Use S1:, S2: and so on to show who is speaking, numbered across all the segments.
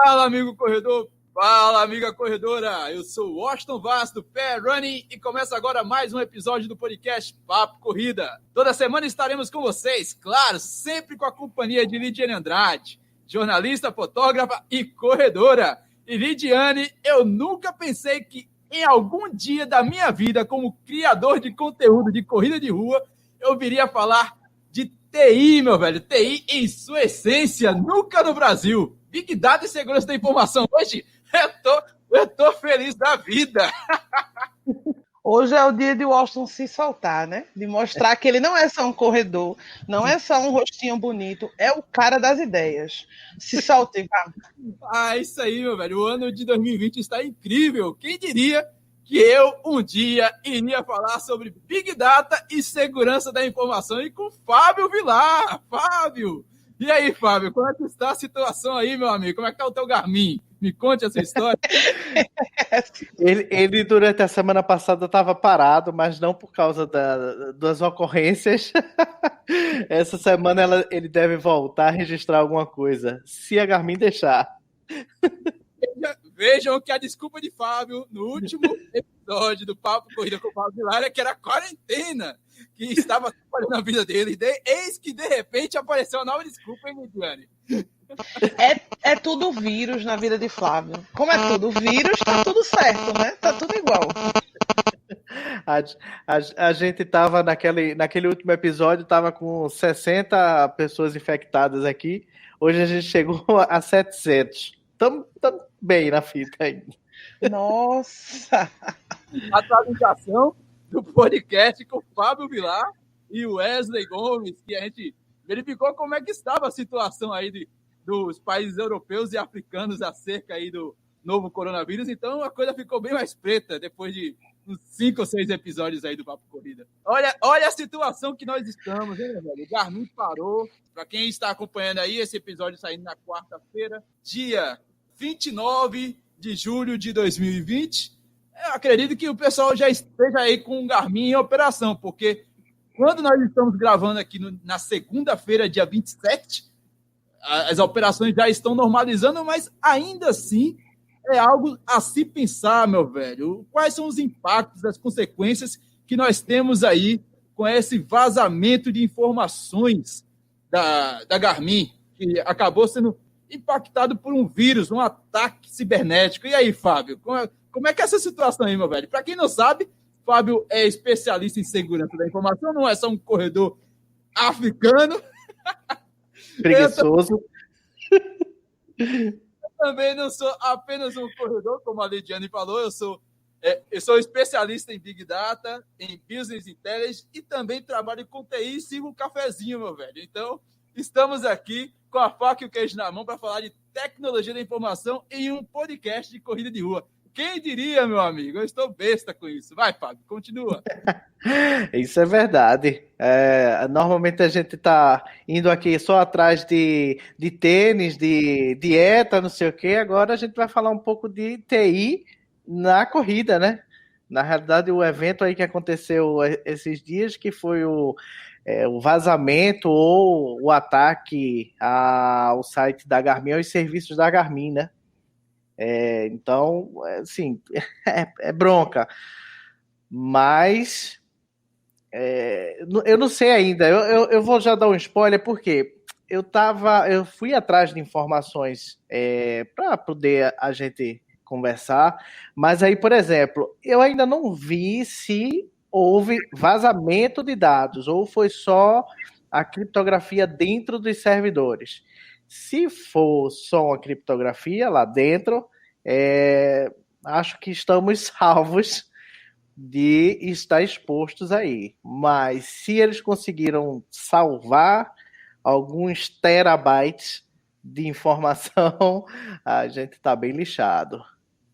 S1: Fala, amigo corredor! Fala, amiga corredora! Eu sou o Washington Vaz, do Pé Running, e começa agora mais um episódio do podcast Papo Corrida. Toda semana estaremos com vocês, claro, sempre com a companhia de Lidiane Andrade, jornalista, fotógrafa e corredora. E Lidiane, eu nunca pensei que em algum dia da minha vida, como criador de conteúdo de corrida de rua, eu viria falar de TI, meu velho. TI em sua essência, nunca no Brasil. Big Data e segurança da informação. Hoje eu tô feliz da vida.
S2: Hoje é o dia de Washington se soltar, né? De mostrar que ele não é só um corredor, não é só um rostinho bonito, é o cara das ideias. Se solte, cara.
S1: Ah, isso aí, meu velho. O ano de 2020 está incrível. Quem diria que eu um dia iria falar sobre Big Data e segurança da informação e com Fábio Vilar. Fábio! E aí, Fábio, como é que está a situação aí, meu amigo? Como é que está o teu Garmin? Me conte essa história.
S3: Ele durante a semana passada estava parado, mas não por causa das ocorrências. Essa semana ele deve voltar a registrar alguma coisa, se a Garmin deixar.
S1: Vejam que a desculpa de Fábio no último episódio do Papo Corrida com o Fábio Vilar é que era a quarentena que estava atrapalhando a vida dele. Eis que, de repente, apareceu uma nova desculpa, hein, Lidiane?
S2: É tudo vírus na vida de Flávio. Como é tudo vírus, tá tudo certo, né? Tá tudo igual.
S3: A gente estava naquele último episódio, estava com 60 pessoas infectadas aqui. Hoje a gente chegou a 700. Estamos bem na fita ainda.
S2: Nossa!
S1: A atualização do podcast com o Fábio Vilar e o Wesley Gomes, que a gente verificou como é que estava a situação aí dos países europeus e africanos acerca aí do novo coronavírus. Então a coisa ficou bem mais preta depois de uns 5 ou 6 episódios aí do Papo Corrida. Olha a situação que nós estamos, hein, velho? O Garmin parou. Para quem está acompanhando aí, esse episódio saindo na quarta-feira, dia 29 de julho de 2020. Eu acredito que o pessoal já esteja aí com o Garmin em operação, porque quando nós estamos gravando aqui na segunda-feira, dia 27, as operações já estão normalizando, mas ainda assim é algo a se pensar, meu velho. Quais são os impactos, as consequências que nós temos aí com esse vazamento de informações da Garmin, que acabou sendo impactado por um vírus, um ataque cibernético. E aí, Fábio, como é que é essa situação aí, meu velho? Para quem não sabe, Fábio é especialista em segurança da informação, não é só um africano.
S3: Preguiçoso.
S1: Eu também não sou apenas um corredor, como a Lidiane falou, eu sou especialista em Big Data, em Business Intelligence e também trabalho com TI e sigo um cafezinho, meu velho. Então, estamos aqui com a faca e o queijo na mão para falar de tecnologia da informação em um podcast de corrida de rua. Quem diria, meu amigo? Eu estou besta com isso. Vai, Fábio, continua.
S3: Isso é verdade. Normalmente a gente está indo aqui só atrás de tênis, de dieta, não sei o quê. Agora a gente vai falar um pouco de TI na corrida, né? Na realidade, o evento aí que aconteceu esses dias, que foi o vazamento ou o ataque ao site da Garmin, aos serviços da Garmin, né? Então, assim, é bronca. Mas eu não sei ainda. Eu vou já dar um spoiler, porque eu fui atrás de informações para poder a gente conversar, mas aí, por exemplo, eu ainda não vi se houve vazamento de dados ou foi só a criptografia dentro dos servidores. Se for só uma criptografia lá dentro, acho que estamos salvos de estar expostos aí. Mas se eles conseguiram salvar alguns terabytes de informação, a gente está bem lixado.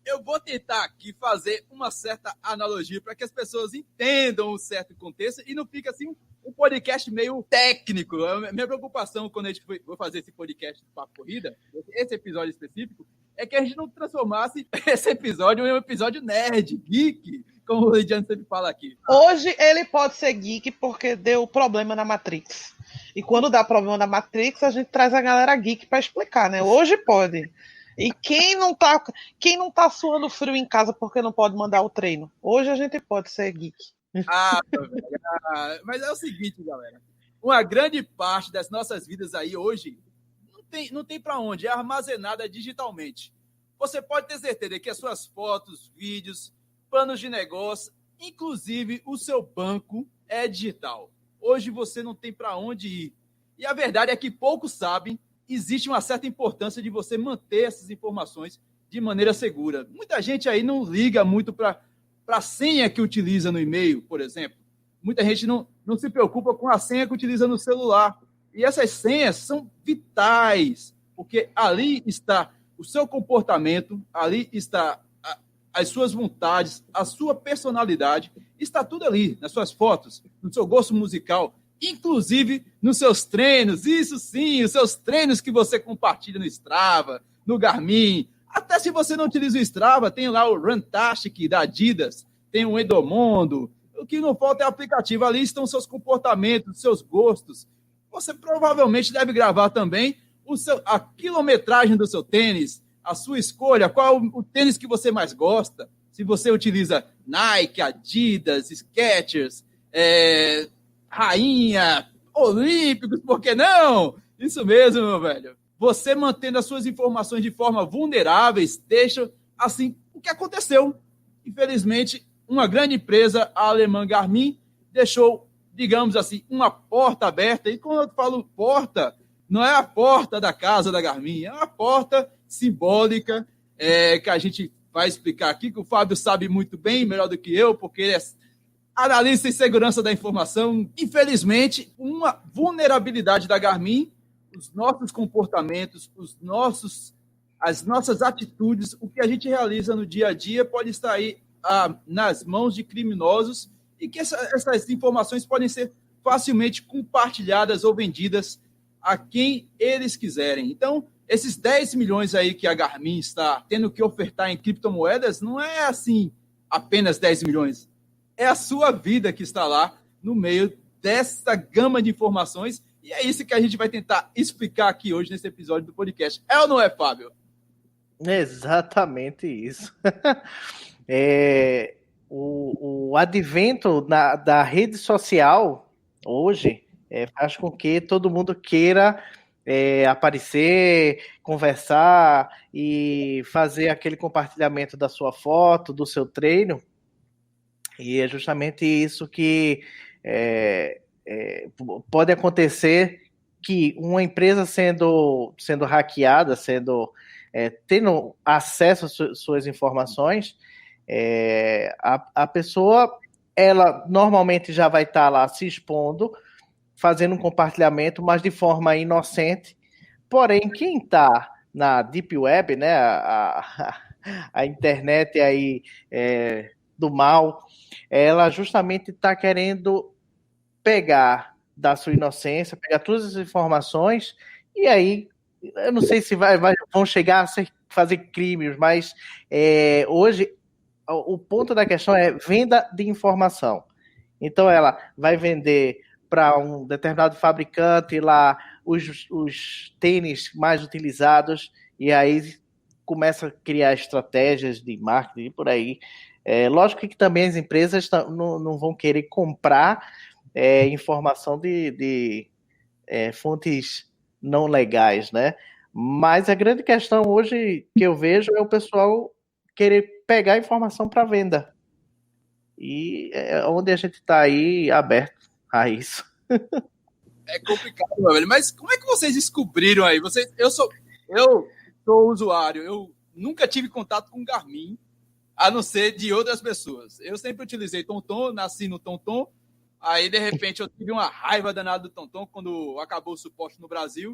S1: Eu vou tentar aqui fazer uma certa analogia para que as pessoas entendam um certo contexto e não fique assim um podcast meio técnico. A minha preocupação quando a gente for fazer esse podcast do Papo Corrida, esse episódio específico, é que a gente não transformasse esse episódio em um episódio nerd, geek, como o Lidiane sempre fala aqui.
S2: Hoje ele pode ser geek porque deu problema na Matrix. E quando dá problema na Matrix, a gente traz a galera geek para explicar, né? Hoje pode. E quem não tá suando frio em casa porque não pode mandar o treino? Hoje a gente pode ser geek.
S1: Mas é o seguinte, galera. Uma grande parte das nossas vidas aí hoje não tem para onde, é armazenada digitalmente. Você pode ter certeza que as suas fotos, vídeos, planos de negócio, inclusive o seu banco é digital. Hoje você não tem para onde ir. E a verdade é que poucos sabem, existe uma certa importância de você manter essas informações de maneira segura. Muita gente aí não liga muito para a senha que utiliza no e-mail, por exemplo. Muita gente não se preocupa com a senha que utiliza no celular. E essas senhas são vitais, porque ali está o seu comportamento, ali está as suas vontades, a sua personalidade, está tudo ali, nas suas fotos, no seu gosto musical, inclusive nos seus treinos, isso sim, os seus treinos que você compartilha no Strava, no Garmin. Até se você não utiliza o Strava, tem lá o Runtastic da Adidas, tem o Endomondo. O que não falta é aplicativo. Ali estão seus comportamentos, seus gostos. Você provavelmente deve gravar também a quilometragem do seu tênis, a sua escolha, qual o tênis que você mais gosta. Se você utiliza Nike, Adidas, Skechers, Rainha, Olímpicos, por que não? Isso mesmo, meu velho. Você mantendo as suas informações de forma vulneráveis, deixa, assim, o que aconteceu. Infelizmente, uma grande empresa, a alemã Garmin, deixou, digamos assim, uma porta aberta. E quando eu falo porta, não é a porta da casa da Garmin, é uma porta simbólica que a gente vai explicar aqui, que o Fábio sabe muito bem, melhor do que eu, porque ele é analista em segurança da informação. Infelizmente, uma vulnerabilidade da Garmin, os nossos comportamentos, as nossas atitudes, o que a gente realiza no dia a dia pode estar aí nas mãos de criminosos e que essas informações podem ser facilmente compartilhadas ou vendidas a quem eles quiserem. Então, esses 10 milhões aí que a Garmin está tendo que ofertar em criptomoedas não é assim apenas 10 milhões. É a sua vida que está lá no meio dessa gama de informações e é isso que a gente vai tentar explicar aqui hoje nesse episódio do podcast. É ou não é, Fábio?
S3: Exatamente isso. O advento da rede social hoje faz com que todo mundo queira aparecer, conversar e fazer aquele compartilhamento da sua foto, do seu treino. E é justamente isso que pode acontecer, que uma empresa sendo hackeada, tendo acesso às suas informações, a pessoa, ela normalmente já vai estar lá se expondo, fazendo um compartilhamento, mas de forma inocente. Porém, quem está na Deep Web, né, a internet aí do mal, ela justamente está querendo pegar da sua inocência, pegar todas as informações, e aí, eu não sei se vão chegar a fazer crimes, mas hoje o ponto da questão é venda de informação. Então, ela vai vender para um determinado fabricante lá os tênis mais utilizados, e aí começa a criar estratégias de marketing e por aí. Lógico que também as empresas não vão querer comprar informação de fontes não legais, né? Mas a grande questão hoje que eu vejo é o pessoal querer pegar informação para venda. E é onde a gente está aí aberto a isso.
S1: É complicado, meu velho. Mas como é que vocês descobriram aí? Eu sou usuário, eu nunca tive contato com Garmin, a não ser de outras pessoas. Eu sempre utilizei TomTom, nasci no TomTom, aí de repente eu tive uma raiva danada do TomTom quando acabou o suporte no Brasil.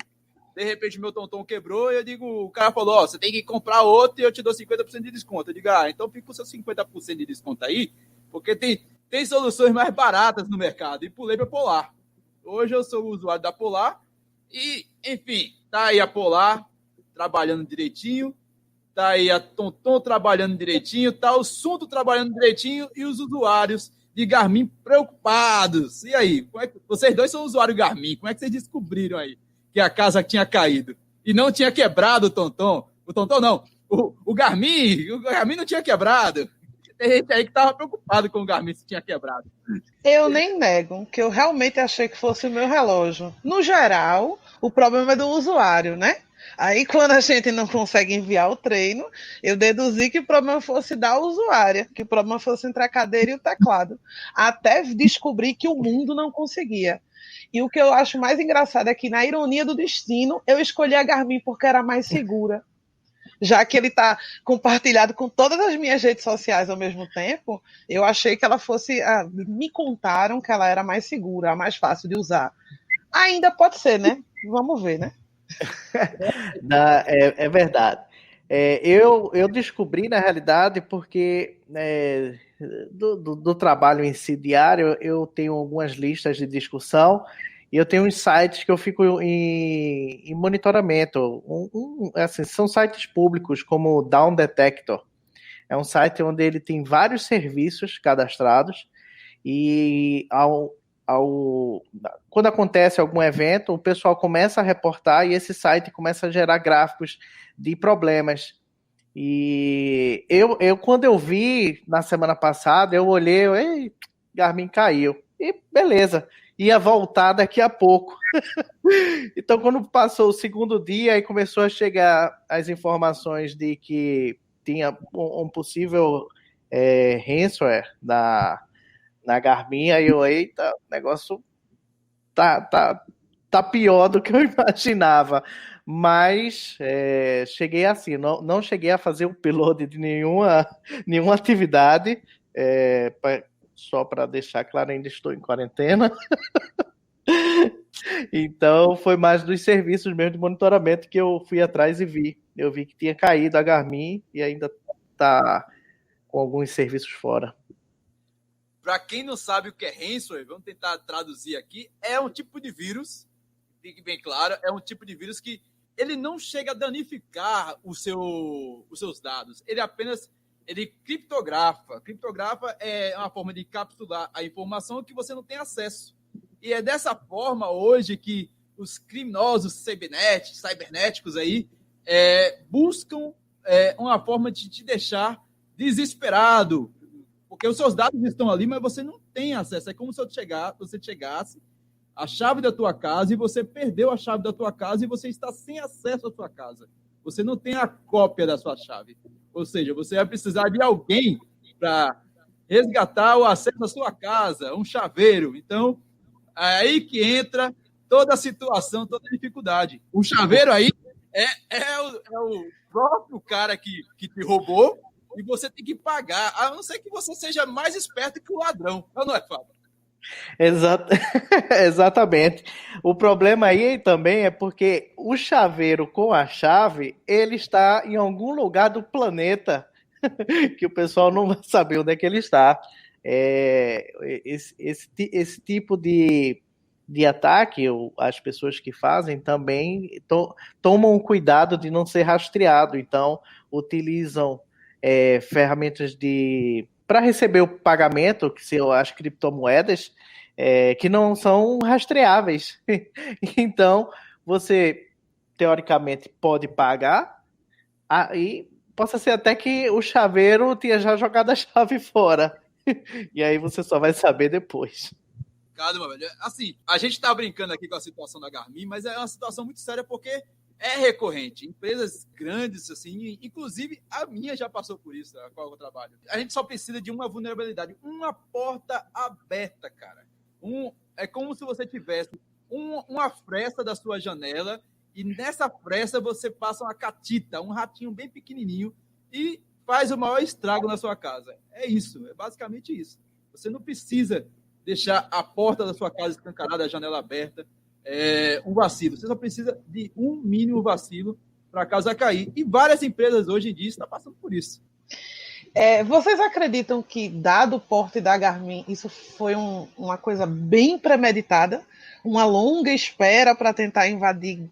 S1: De repente meu TomTom quebrou e o cara falou, você tem que comprar outro e eu te dou 50% de desconto. Eu digo, então fica com seus 50% de desconto aí, porque tem soluções mais baratas no mercado. E pulei para Polar. Hoje eu sou usuário da Polar e, enfim, tá aí a Polar trabalhando direitinho, tá aí a TomTom trabalhando direitinho, tá o Suunto trabalhando direitinho e os usuários de Garmin preocupados. E aí, vocês dois são usuários Garmin, como é que vocês descobriram aí que a casa tinha caído e não tinha quebrado o TomTom? O Tonton não. O Garmin não tinha quebrado. Tem gente aí que estava preocupado com o Garmin se tinha quebrado.
S2: Eu nem nego que eu realmente achei que fosse o meu relógio. No geral, o problema é do usuário, né? Aí, quando a gente não consegue enviar o treino, eu deduzi que o problema fosse da usuária, que o problema fosse entre a cadeira e o teclado. Até descobrir que o mundo não conseguia. E o que eu acho mais engraçado é que, na ironia do destino, eu escolhi a Garmin porque era mais segura. Já que ele está compartilhado com todas as minhas redes sociais ao mesmo tempo, eu achei que ela fosse. Me contaram que ela era mais segura, a mais fácil de usar. Ainda pode ser, né? Vamos ver, né?
S3: É verdade. Eu descobri, na realidade, porque do trabalho em si diário, eu tenho algumas listas de discussão e eu tenho uns sites que eu fico em monitoramento. Assim, são sites públicos, como o Down Detector. É um site onde ele tem vários serviços cadastrados e quando acontece algum evento, o pessoal começa a reportar e esse site começa a gerar gráficos de problemas. E quando eu vi na semana passada, eu olhei, ei, Garmin caiu. E beleza, ia voltar daqui a pouco. Então, quando passou o segundo dia e começou a chegar as informações de que tinha um possível ransomware na Garmin, aí eu, eita, o negócio tá pior do que eu imaginava. Mas cheguei assim, não cheguei a fazer o upload de nenhuma atividade, só para deixar claro, ainda estou em quarentena. Então foi mais dos serviços mesmo de monitoramento que eu fui atrás e vi. Eu vi que tinha caído a Garmin e ainda está com alguns serviços fora.
S1: Para quem não sabe o que é ransomware, vamos tentar traduzir aqui, é um tipo de vírus, fique bem claro, é um tipo de vírus que ele não chega a danificar os seus dados, ele criptografa. Criptografa é uma forma de capturar a informação que você não tem acesso. E é dessa forma hoje que os criminosos cibernéticos aí buscam uma forma de te deixar desesperado, porque os seus dados estão ali, mas você não tem acesso. É como se você chegasse a chave da tua casa e você perdeu a chave da tua casa e você está sem acesso à sua casa. Você não tem a cópia da sua chave. Ou seja, você vai precisar de alguém para resgatar o acesso à sua casa, um chaveiro. Então, é aí que entra toda a situação, toda a dificuldade. O chaveiro aí é o próprio cara que te roubou e você tem que pagar, a não ser que você seja mais esperto que o ladrão. Não é, Fábio?
S3: Exatamente. O problema aí também é porque o chaveiro com a chave, ele está em algum lugar do planeta que o pessoal não vai saber onde é que ele está. Esse tipo de ataque, as pessoas que fazem também tomam cuidado de não ser rastreado, então utilizam ferramentas para receber o pagamento, que são as criptomoedas, que não são rastreáveis. Então, você, teoricamente, pode pagar, e possa ser até que o chaveiro tenha já jogado a chave fora. E aí você só vai saber depois.
S1: Calma, velho. Assim, a gente tá brincando aqui com a situação da Garmin, mas é uma situação muito séria porque é recorrente. Empresas grandes, assim, inclusive a minha já passou por isso, a qual eu trabalho. A gente só precisa de uma vulnerabilidade, uma porta aberta, cara. É como se você tivesse uma fresta da sua janela e nessa fresta você passa uma catita, um ratinho bem pequenininho e faz o maior estrago na sua casa. É isso, é basicamente isso. Você não precisa deixar a porta da sua casa escancarada, a janela aberta, um vacilo. Você só precisa de um mínimo vacilo para a casa cair. E várias empresas hoje em dia estão passando por isso.
S2: Vocês acreditam que, dado o porte da Garmin, isso foi uma coisa bem premeditada? Uma longa espera para tentar invadir,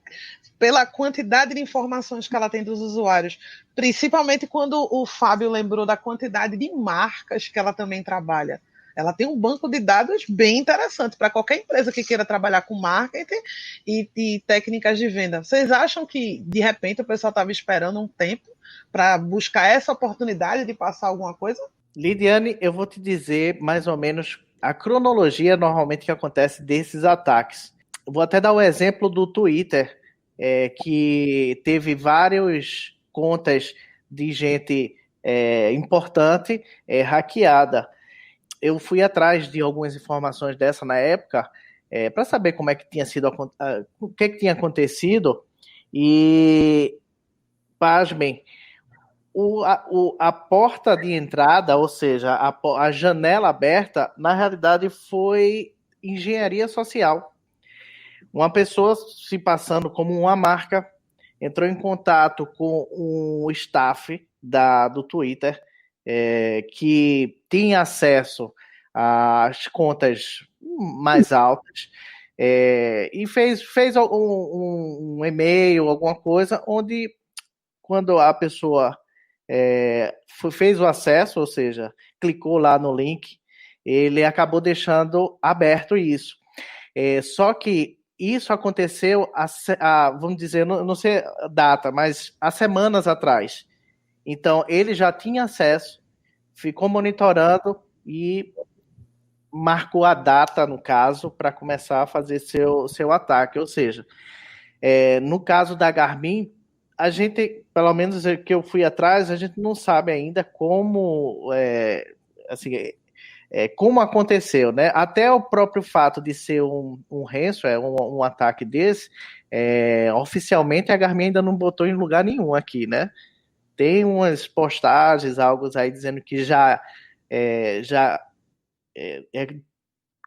S2: pela quantidade de informações que ela tem dos usuários, principalmente quando o Fábio lembrou da quantidade de marcas que ela também trabalha. Ela tem um banco de dados bem interessante para qualquer empresa que queira trabalhar com marketing e técnicas de venda. Vocês acham que, de repente, o pessoal estava esperando um tempo para buscar essa oportunidade de passar alguma coisa?
S3: Lidiane, eu vou te dizer mais ou menos a cronologia normalmente que acontece desses ataques. Eu vou até dar o exemplo do Twitter, que teve várias contas de gente importante hackeada. Eu fui atrás de algumas informações dessa na época para saber como é que tinha sido, o que tinha acontecido e, pasmem, a porta de entrada, ou seja, a janela aberta, na realidade foi engenharia social. Uma pessoa se passando como uma marca entrou em contato com o staff do Twitter, que tinha acesso às contas mais altas, e fez um e-mail, alguma coisa, onde quando a pessoa fez o acesso, ou seja, clicou lá no link, ele acabou deixando aberto isso. Só que isso aconteceu, vamos dizer, não sei a data, mas há semanas atrás. Então, ele já tinha acesso, ficou monitorando e marcou a data, no caso, para começar a fazer seu ataque. Ou seja, no caso da Garmin, a gente, pelo menos que eu fui atrás, a gente não sabe ainda como, como aconteceu, né? Até o próprio fato de ser um ransomware, um ataque desse, oficialmente a Garmin ainda não botou em lugar nenhum aqui, né? Tem umas postagens, algo aí dizendo que já é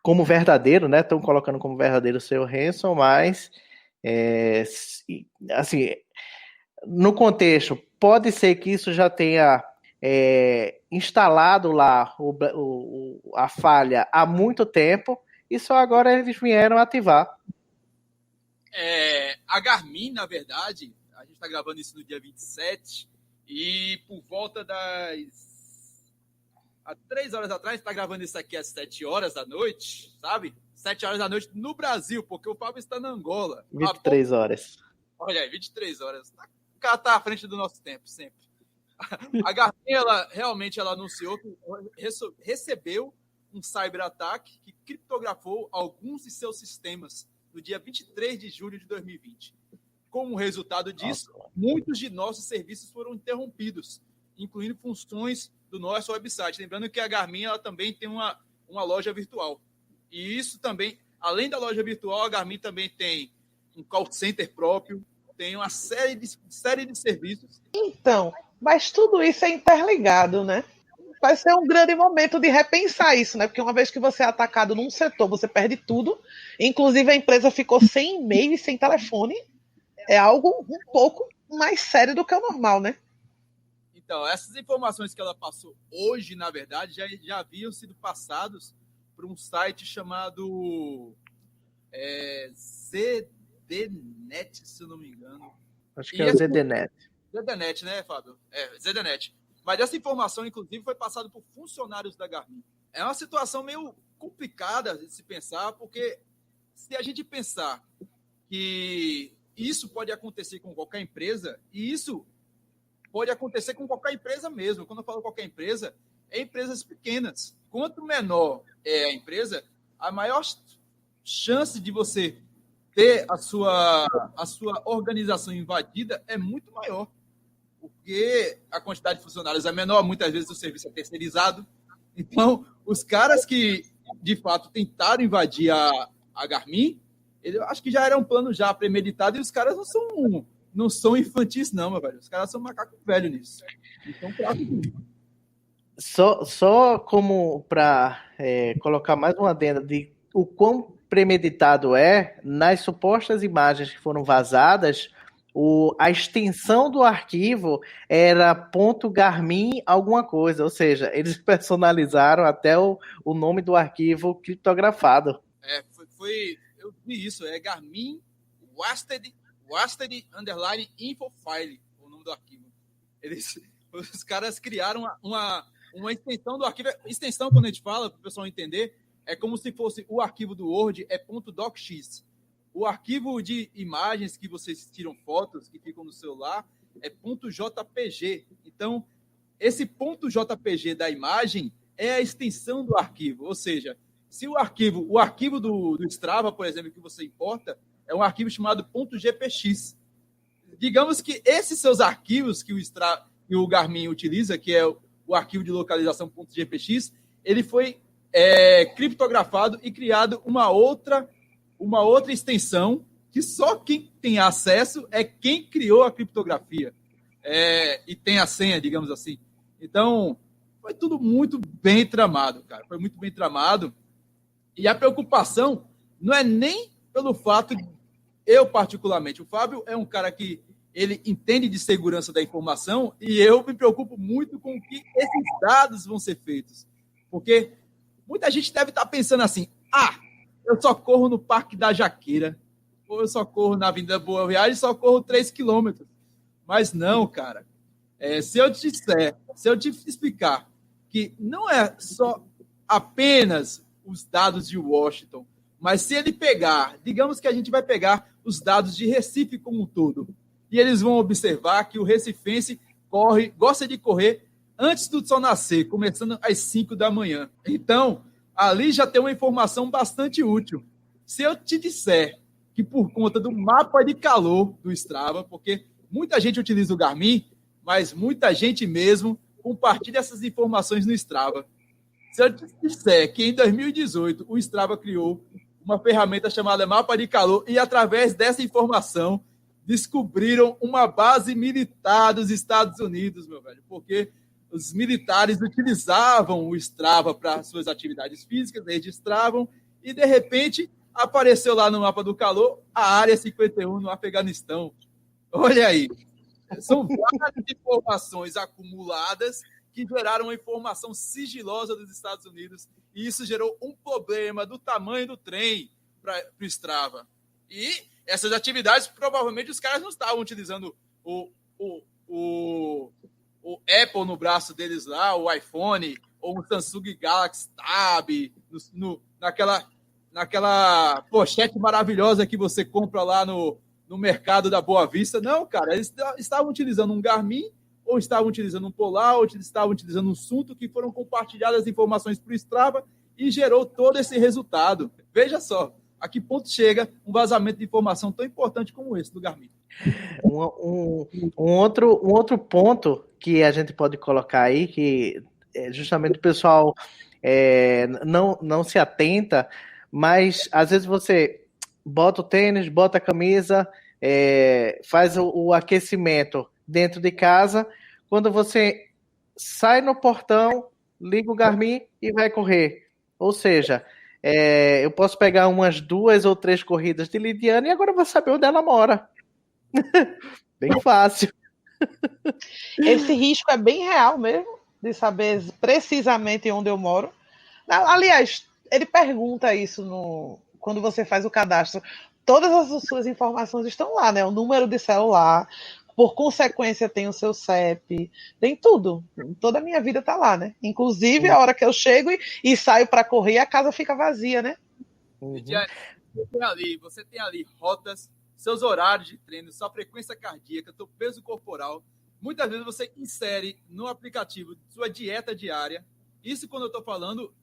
S3: como verdadeiro, né? Estão colocando como verdadeiro o seu ransom, mas assim, no contexto, pode ser que isso já tenha instalado lá a falha há muito tempo e só agora eles vieram ativar.
S1: A Garmin, na verdade, a gente está gravando isso no dia 27 e por volta há 3 horas atrás, está gravando isso aqui às 7 horas da noite, sabe? 7 horas da noite no Brasil, porque o Fábio está na Angola.
S3: 23 horas.
S1: Olha aí, 23 horas. O cara está à frente do nosso tempo, sempre. A Garmin, ela anunciou que recebeu um cyberataque que criptografou alguns de seus sistemas no dia 23 de julho de 2020. Como resultado disso, muitos de nossos serviços foram interrompidos, incluindo funções do nosso website. Lembrando que a Garmin ela também tem uma loja virtual. E isso também, além da loja virtual, a Garmin também tem um call center próprio, tem uma série de serviços.
S2: Então, mas tudo isso é interligado, né? Vai ser um grande momento de repensar isso, né? Porque uma vez que você é atacado num setor, você perde tudo. Inclusive, a empresa ficou sem e-mail e sem telefone. É algo um pouco mais sério do que o normal, né?
S1: Então, essas informações que ela passou hoje, na verdade, já haviam sido passados por um site chamado ZDNet, se eu não me engano.
S3: Acho que é o ZDNet.
S1: ZDNet, né, Fábio? ZDNet. Mas essa informação, inclusive, foi passada por funcionários da Garmin. É uma situação meio complicada de se pensar, porque se a gente pensar que isso pode acontecer com qualquer empresa, e isso pode acontecer com qualquer empresa mesmo. Quando eu falo qualquer empresa, é empresas pequenas. Quanto menor é a empresa, a maior chance de você ter a sua organização invadida é muito maior. Porque a quantidade de funcionários é menor, muitas vezes o serviço é terceirizado. Então, os caras que, de fato, tentaram invadir a Garmin, eu acho que já era um plano já premeditado e os caras não são infantis, não, meu velho. Os caras são macaco velho nisso. Então,
S3: só como para colocar mais uma adenda de o quão premeditado nas supostas imagens que foram vazadas, a extensão do arquivo era .garmin alguma coisa, ou seja, eles personalizaram até o nome do arquivo criptografado.
S1: Eu vi isso, Garmin Wasted _info file, o nome do arquivo. Os caras criaram uma uma extensão do arquivo. Extensão, quando a gente fala, para o pessoal entender, é como se fosse o arquivo do Word é .docx. O arquivo de imagens que vocês tiram fotos, que ficam no celular, é .jpg. Então, esse .jpg da imagem é a extensão do arquivo. Ou seja, se o arquivo do Strava, por exemplo, que você importa, é um arquivo chamado .gpx. Digamos que esses seus arquivos que o Garmin utiliza, que é o arquivo de localização .gpx, ele foi criptografado e criado uma outra extensão que só quem tem acesso é quem criou a criptografia e tem a senha, digamos assim. Então, foi tudo muito bem tramado, cara. Foi muito bem tramado. E a preocupação não é nem pelo fato de eu, particularmente. O Fábio é um cara que ele entende de segurança da informação e eu me preocupo muito com o que esses dados vão ser feitos. Porque muita gente deve estar pensando assim, eu só corro no Parque da Jaqueira, ou eu só corro na Avenida Boa Viagem e só corro 3 quilômetros. Mas não, cara. Se eu te explicar que não é só apenas os dados de Washington, mas se ele pegar, digamos que a gente vai pegar os dados de Recife como um todo, e eles vão observar que o recifense gosta de correr antes do sol nascer, começando às 5 da manhã. Então, ali já tem uma informação bastante útil. Se eu te disser que por conta do mapa de calor do Strava, porque muita gente utiliza o Garmin, mas muita gente mesmo compartilha essas informações no Strava. Se eu te disser que em 2018 o Strava criou uma ferramenta chamada Mapa de Calor e através dessa informação descobriram uma base militar dos Estados Unidos, meu velho, porque os militares utilizavam o Strava para suas atividades físicas, registravam e, de repente, apareceu lá no Mapa do Calor a Área 51 no Afeganistão. Olha aí. São várias informações acumuladas que geraram uma informação sigilosa dos Estados Unidos e isso gerou um problema do tamanho do trem para o Strava. E essas atividades, provavelmente, os caras não estavam utilizando o Apple no braço deles lá, o iPhone, ou o Samsung Galaxy Tab, naquela pochete maravilhosa que você compra lá no mercado da Boa Vista. Não, cara, eles estavam utilizando um Garmin, ou estavam utilizando um Polar, ou estavam utilizando um Sunto, que foram compartilhadas as informações para o Strava e gerou todo esse resultado. Veja só, a que ponto chega um vazamento de informação tão importante como esse do Garmin.
S3: Um outro ponto que a gente pode colocar aí, que justamente o pessoal não se atenta, mas às vezes você bota o tênis, bota a camisa, faz o aquecimento dentro de casa, quando você sai no portão, liga o Garmin e vai correr. Ou seja, eu posso pegar umas 2 ou 3 corridas de Lidiane e agora eu vou saber onde ela mora. Bem fácil.
S2: Esse risco é bem real mesmo, de saber precisamente onde eu moro. Aliás, ele pergunta isso quando você faz o cadastro. Todas as suas informações estão lá, né? O número de celular, por consequência tem o seu CEP, tem tudo. Toda a minha vida está lá, né? Inclusive a hora que eu chego e saio para correr, a casa fica vazia, né?
S1: Uhum. Você tem ali rotas, seus horários de treino, sua frequência cardíaca, seu peso corporal. Muitas vezes você insere no aplicativo sua dieta diária. Isso quando eu estou falando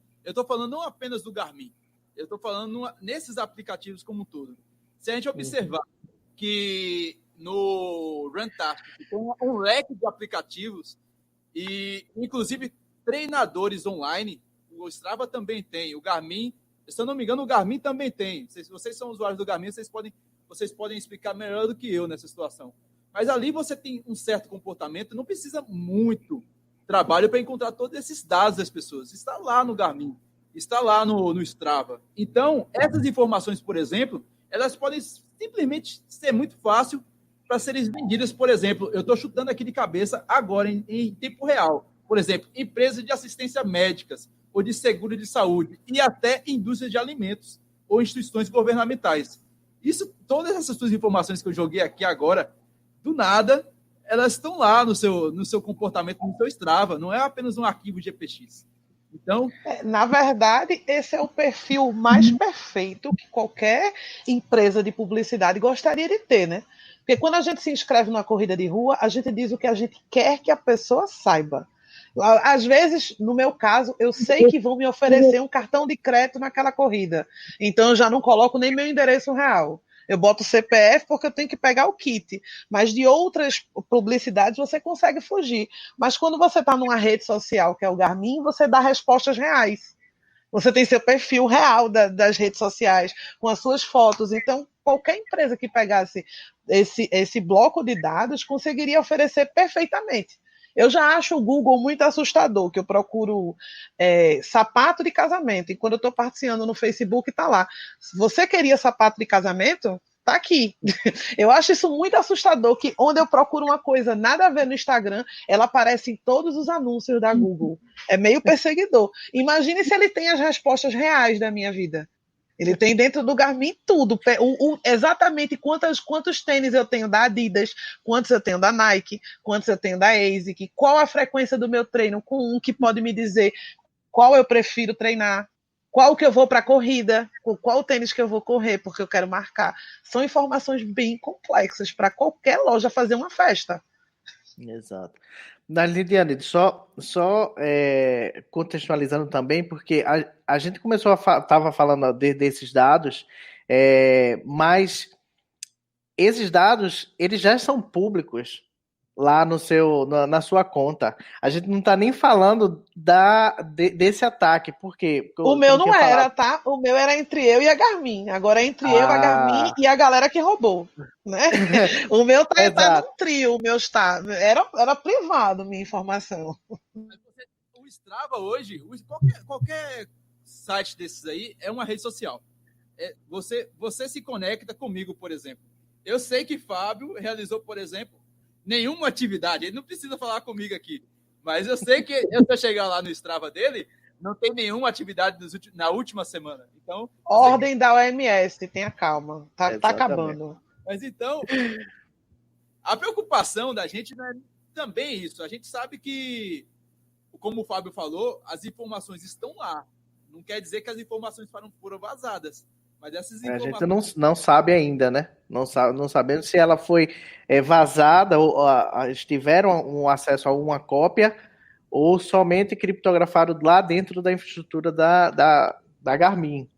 S1: não apenas do Garmin. Eu estou falando nesses aplicativos como um todo. Se a gente observar que no Runtastic tem um leque de aplicativos e, inclusive, treinadores online, o Strava também tem, o Garmin, se eu não me engano, o Garmin também tem. Se vocês são usuários do Garmin, vocês podem explicar melhor do que eu nessa situação. Mas ali você tem um certo comportamento, não precisa muito trabalho para encontrar todos esses dados das pessoas. Está lá no Garmin, está lá no Strava. Então, essas informações, por exemplo, elas podem simplesmente ser muito fácil para serem vendidas. Por exemplo, eu estou chutando aqui de cabeça agora em tempo real. Por exemplo, empresas de assistência médicas ou de seguro de saúde e até indústria de alimentos ou instituições governamentais. Todas essas suas informações que eu joguei aqui agora, do nada, elas estão lá no seu comportamento, no seu Strava, não é apenas um arquivo GPX. Então,
S2: Na verdade, esse é o perfil mais perfeito que qualquer empresa de publicidade gostaria de ter, né? Porque quando a gente se inscreve numa corrida de rua, a gente diz o que a gente quer que a pessoa saiba. Às vezes, no meu caso, eu sei que vão me oferecer um cartão de crédito naquela corrida. Então, eu já não coloco nem meu endereço real. Eu boto o CPF porque eu tenho que pegar o kit. Mas de outras publicidades você consegue fugir. Mas quando você está numa rede social, que é o Garmin, você dá respostas reais. Você tem seu perfil real das redes sociais, com as suas fotos. Então, qualquer empresa que pegasse esse bloco de dados conseguiria oferecer perfeitamente. Eu já acho o Google muito assustador, que eu procuro sapato de casamento, e quando eu estou passeando no Facebook, está lá. Se você queria sapato de casamento, tá aqui. Eu acho isso muito assustador, que onde eu procuro uma coisa nada a ver no Instagram, ela aparece em todos os anúncios da Google. É meio perseguidor. Imagine se ele tem as respostas reais da minha vida. Ele tem dentro do Garmin tudo, exatamente quantos tênis eu tenho da Adidas, quantos eu tenho da Nike, quantos eu tenho da ASIC, qual a frequência do meu treino, com um que pode me dizer qual eu prefiro treinar, qual que eu vou para a corrida, qual tênis que eu vou correr, porque eu quero marcar. São informações bem complexas para qualquer loja fazer uma festa.
S3: Exato. Lidiane, contextualizando também, porque a gente começou estava falando desses dados, mas esses dados, eles já são públicos lá na sua conta. A gente não está nem falando desse ataque, por quê? Porque
S2: o meu não era, tá? O meu era entre eu e a Garmin. Agora é entre eu, a Garmin e a galera que roubou, né? O meu tá num trio, o meu está. Era privado minha informação.
S1: O Strava hoje, qualquer site desses aí é uma rede social. Você se conecta comigo, por exemplo. Eu sei que Fábio realizou, por exemplo, nenhuma atividade. Ele não precisa falar comigo aqui. Mas eu sei que se eu chegar lá no Strava dele, não tem nenhuma atividade na última semana. Então,
S2: ordem da OMS, tenha calma. Tá acabando.
S1: Mas então, a preocupação da gente não é também isso. A gente sabe que, como o Fábio falou, as informações estão lá. Não quer dizer que as informações foram vazadas. Mas essas informações...
S3: A gente não sabe ainda, né? Não sabemos se ela foi vazada ou tiveram um acesso a uma cópia ou somente criptografado lá dentro da infraestrutura da Garmin,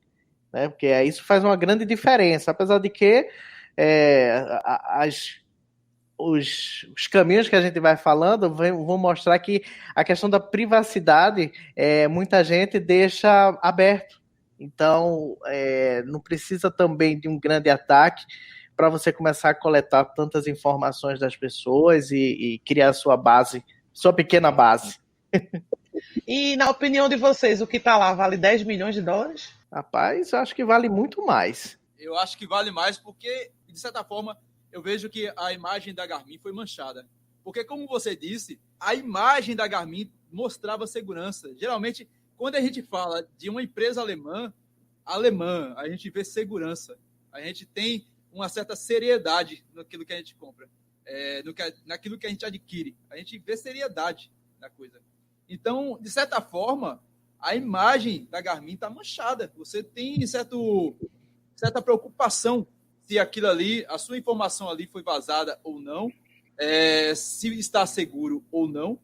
S3: né? Porque isso faz uma grande diferença, apesar de que os caminhos que a gente vai falando vão mostrar que a questão da privacidade muita gente deixa aberto. Então, não precisa também de um grande ataque para você começar a coletar tantas informações das pessoas e criar sua pequena base.
S2: E, na opinião de vocês, o que está lá vale 10 milhões de dólares?
S3: Rapaz, eu acho que vale muito mais.
S1: Eu acho que vale mais porque, de certa forma, eu vejo que a imagem da Garmin foi manchada. Porque, como você disse, a imagem da Garmin mostrava segurança. Geralmente, quando a gente fala de uma empresa alemã, a gente vê segurança. A gente tem uma certa seriedade naquilo que a gente compra, naquilo que a gente adquire. A gente vê seriedade na coisa. Então, de certa forma, a imagem da Garmin está manchada. Você tem certa preocupação se aquilo ali, a sua informação ali foi vazada ou não, se está seguro ou não.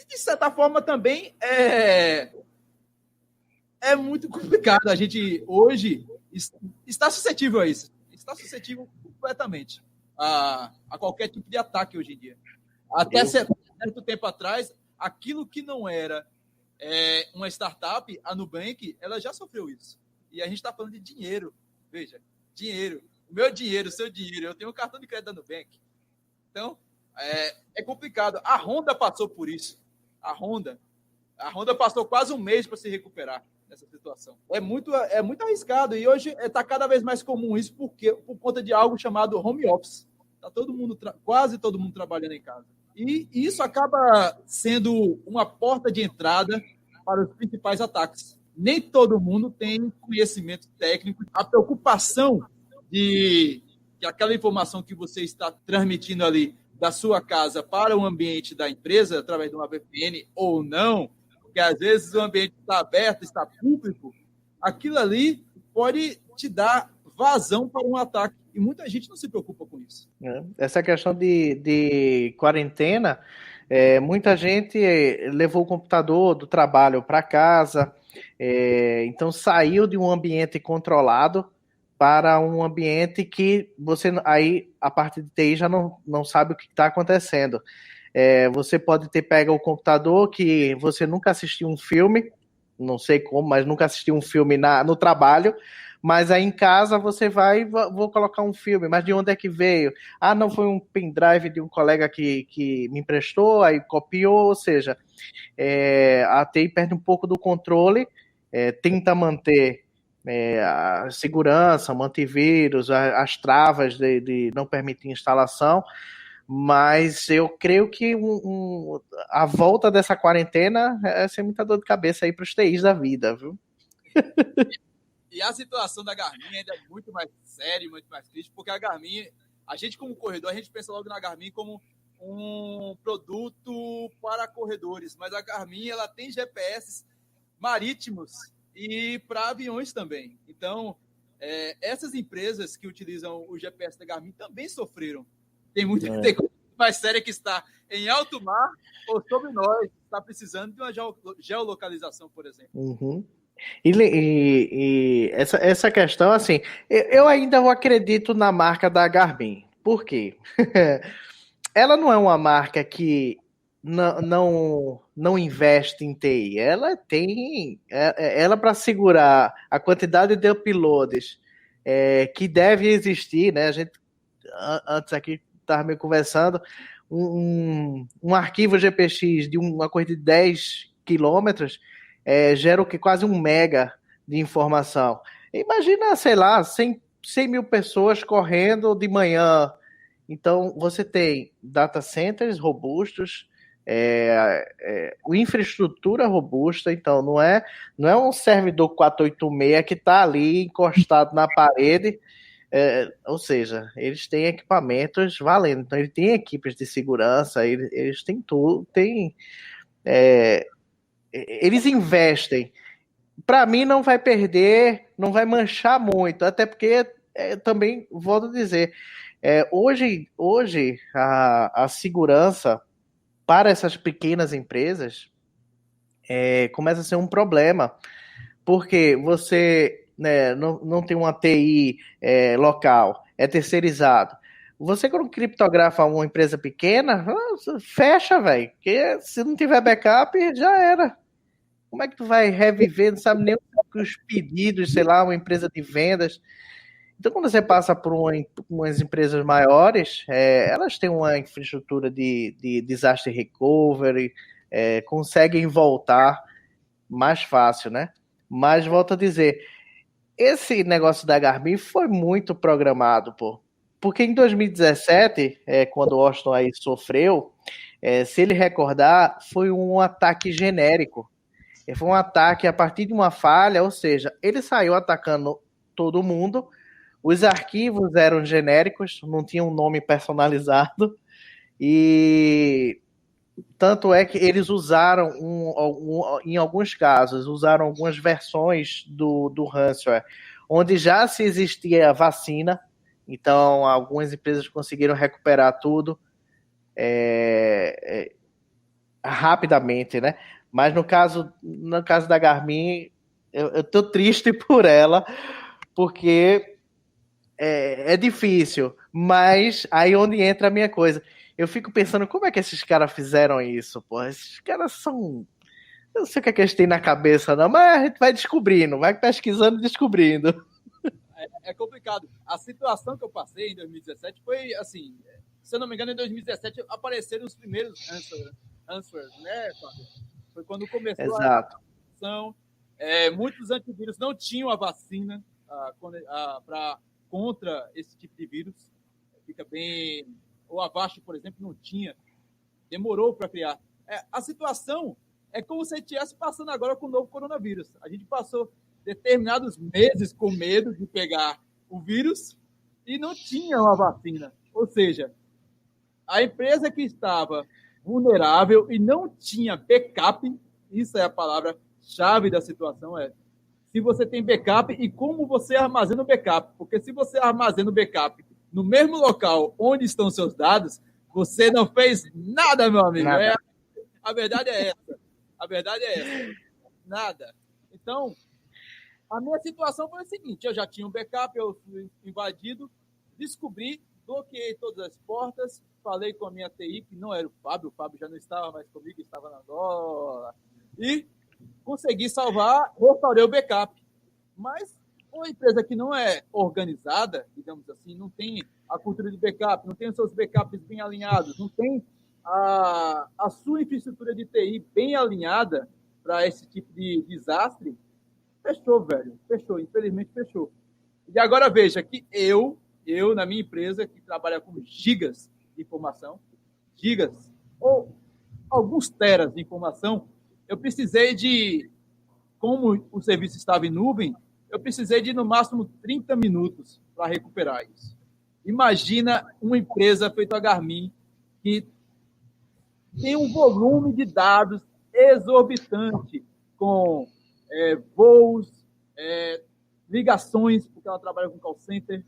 S1: De certa forma, também é muito complicado. A gente hoje está suscetível a isso. Está suscetível completamente a qualquer tipo de ataque hoje em dia. Até certo tempo atrás, aquilo que não era uma startup, a Nubank, ela já sofreu isso. E a gente está falando de dinheiro. Veja, dinheiro. O meu dinheiro, o seu dinheiro. Eu tenho um cartão de crédito da Nubank. Então, é complicado. A Honda passou por isso. A Honda passou quase um mês para se recuperar nessa situação. É muito arriscado. E hoje está cada vez mais comum isso por conta de algo chamado home office. Está quase todo mundo trabalhando em casa. E isso acaba sendo uma porta de entrada para os principais ataques. Nem todo mundo tem conhecimento técnico. A preocupação de que aquela informação que você está transmitindo ali da sua casa para o ambiente da empresa, através de uma VPN ou não, porque às vezes o ambiente está aberto, está público, aquilo ali pode te dar vazão para um ataque. E muita gente não se preocupa com isso.
S3: Essa questão de quarentena, muita gente levou o computador do trabalho para casa, então saiu de um ambiente controlado para um ambiente que você, aí, a parte de TI já não sabe o que está acontecendo. Você pode ter pego o computador que você nunca assistiu um filme, não sei como, mas nunca assistiu um filme no trabalho, mas aí em casa você vou colocar um filme, mas de onde é que veio? Ah, não, foi um pendrive de um colega que me emprestou, aí copiou, ou seja, a TI perde um pouco do controle, tenta manter a segurança, o antivírus, as travas de não permitir instalação, mas eu creio que a volta dessa quarentena é ser muita dor de cabeça aí para os TIs da vida, viu?
S1: E a situação da Garmin ainda é muito mais séria, muito mais triste, porque a Garmin, a gente como corredor, a gente pensa logo na Garmin como um produto para corredores, mas a Garmin ela tem GPS marítimos e para aviões também. Então, essas empresas que utilizam o GPS da Garmin também sofreram. Tem muita coisa mais séria que está em alto mar ou sobre nós, está precisando de uma geolocalização, por exemplo.
S3: Uhum. E essa questão, assim, eu ainda acredito na marca da Garmin. Por quê? Ela não é uma marca que não investe em TI. Ela tem... Ela, para segurar a quantidade de uploads que deve existir, né? A gente, antes aqui, estava me conversando, um arquivo GPX de uma coisa de 10 quilômetros gera o que? Quase 1 mega de informação. Imagina, sei lá, 100 mil pessoas correndo de manhã. Então, você tem data centers robustos, infraestrutura robusta, então não é um servidor 486 que está ali encostado na parede, ou seja, eles têm equipamentos valendo, então eles têm equipes de segurança, eles têm tudo, eles investem. Para mim não vai perder, não vai manchar muito, até porque também, volto a dizer, hoje a segurança para essas pequenas empresas começa a ser um problema, porque você não tem uma TI local, é terceirizado. Você, quando criptografa uma empresa pequena, fecha, velho, porque se não tiver backup, já era. Como é que tu vai reviver? Não sabe nem os pedidos, sei lá, uma empresa de vendas. Então, quando você passa por umas empresas maiores, elas têm uma infraestrutura de disaster recovery, conseguem voltar mais fácil, né? Mas, volto a dizer, esse negócio da Garmin foi muito programado, pô. Porque em 2017, quando o Austin aí sofreu, se ele recordar, foi um ataque genérico. Foi um ataque a partir de uma falha, ou seja, ele saiu atacando todo mundo, os arquivos eram genéricos, não tinham um nome personalizado, e tanto é que eles usaram, em alguns casos, usaram algumas versões do ransomware, onde já se existia vacina, então algumas empresas conseguiram recuperar tudo rapidamente, né? Mas no caso da Garmin, eu tô triste por ela, porque é difícil, mas aí onde entra a minha coisa. Eu fico pensando, como é que esses caras fizeram isso, pô? Esses caras são... Eu não sei o que é que eles têm na cabeça, não, mas a gente vai descobrindo, vai pesquisando e descobrindo.
S1: É complicado. A situação que eu passei em 2017 foi, assim, se eu não me engano, em 2017 apareceram os primeiros answers, né, Fábio? Foi quando começou
S3: Exato.
S1: A vacinação. Muitos antivírus não tinham a vacina contra esse tipo de vírus. Fica bem... O Avast, por exemplo, não tinha. Demorou para criar. A situação é como se a gente estivesse passando agora com o novo coronavírus. A gente passou determinados meses com medo de pegar o vírus e não tinha uma vacina. Ou seja, A empresa que estava vulnerável e não tinha backup, isso é a palavra-chave da situação, se você tem backup e como você armazena o backup. Porque se você armazena o backup no mesmo local onde estão seus dados, você não fez nada, meu amigo.
S3: Nada.
S1: A verdade é essa. A verdade é essa. Nada. Então, a minha situação foi a seguinte, eu já tinha um backup, eu fui invadido, descobri, bloqueei todas as portas, falei com a minha TI, que não era o Fábio já não estava mais comigo, estava na Angola, e consegui salvar, restaurei o backup. Mas uma empresa que não é organizada, digamos assim, não tem a cultura de backup, não tem os seus backups bem alinhados, não tem a sua infraestrutura de TI bem alinhada para esse tipo de desastre, fechou, velho. Fechou, infelizmente fechou. E agora veja que eu na minha empresa, que trabalha com gigas de informação, gigas, ou alguns teras de informação, eu precisei de, como o serviço estava em nuvem, eu precisei de, no máximo, 30 minutos para recuperar isso. Imagina uma empresa feita a Garmin, que tem um volume de dados exorbitante, com voos, ligações, porque ela trabalha com call center.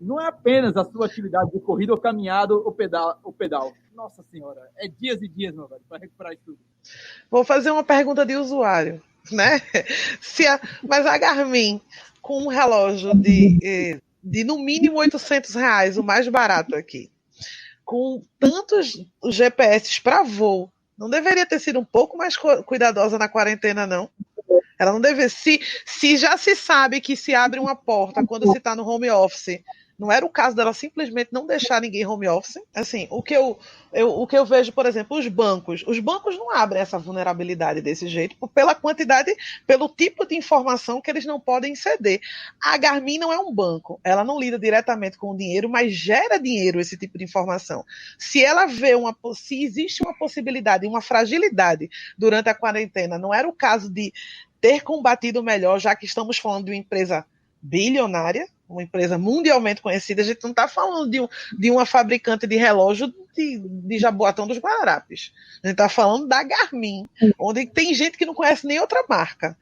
S1: Não é apenas a sua atividade de corrida ou caminhada ou pedal. Nossa Senhora, é dias e dias, meu velho, para recuperar isso tudo.
S2: Vou fazer uma pergunta de usuário, né? Mas a Garmin, com um relógio de no mínimo R$800, o mais barato aqui, com tantos GPS para voo, não deveria ter sido um pouco mais cuidadosa na quarentena, não? Ela não deve. Se já se sabe que se abre uma porta quando se está no home office, não era o caso dela simplesmente não deixar ninguém home office? Assim, o que eu vejo, por exemplo, os bancos não abrem essa vulnerabilidade desse jeito pela quantidade, pelo tipo de informação que eles não podem ceder. A Garmin não é um banco, ela não lida diretamente com o dinheiro, mas gera dinheiro esse tipo de informação. Se ela vê se existe uma possibilidade, uma fragilidade durante a quarentena, não era o caso de ter combatido melhor, já que estamos falando de uma empresa bilionária, uma empresa mundialmente conhecida, a gente não está falando de uma fabricante de relógio de Jaboatão dos Guararapes. A gente está falando da Garmin, onde tem gente que não conhece nem outra marca.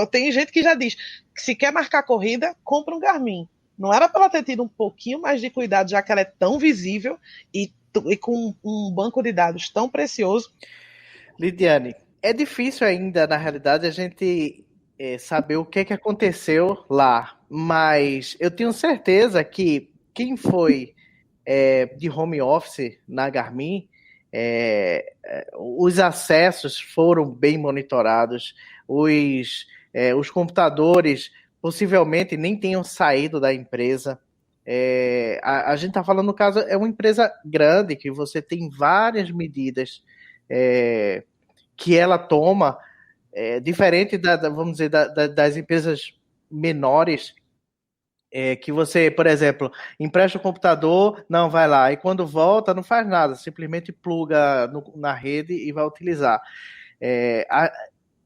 S2: Tem gente que já diz que se quer marcar corrida, compra um Garmin. Não era para ela ter tido um pouquinho mais de cuidado, já que ela é tão visível e com um banco de dados tão precioso?
S3: Lidiane, é difícil ainda, na realidade, a gente saber o que aconteceu lá, mas eu tenho certeza que quem foi de home office na Garmin, os acessos foram bem monitorados, os computadores possivelmente nem tenham saído da empresa. A gente está falando, no caso, é uma empresa grande, que você tem várias medidas que ela toma, diferente vamos dizer, das empresas menores, que você, por exemplo, empresta o computador, não, vai lá, e quando volta não faz nada, simplesmente pluga na rede e vai utilizar.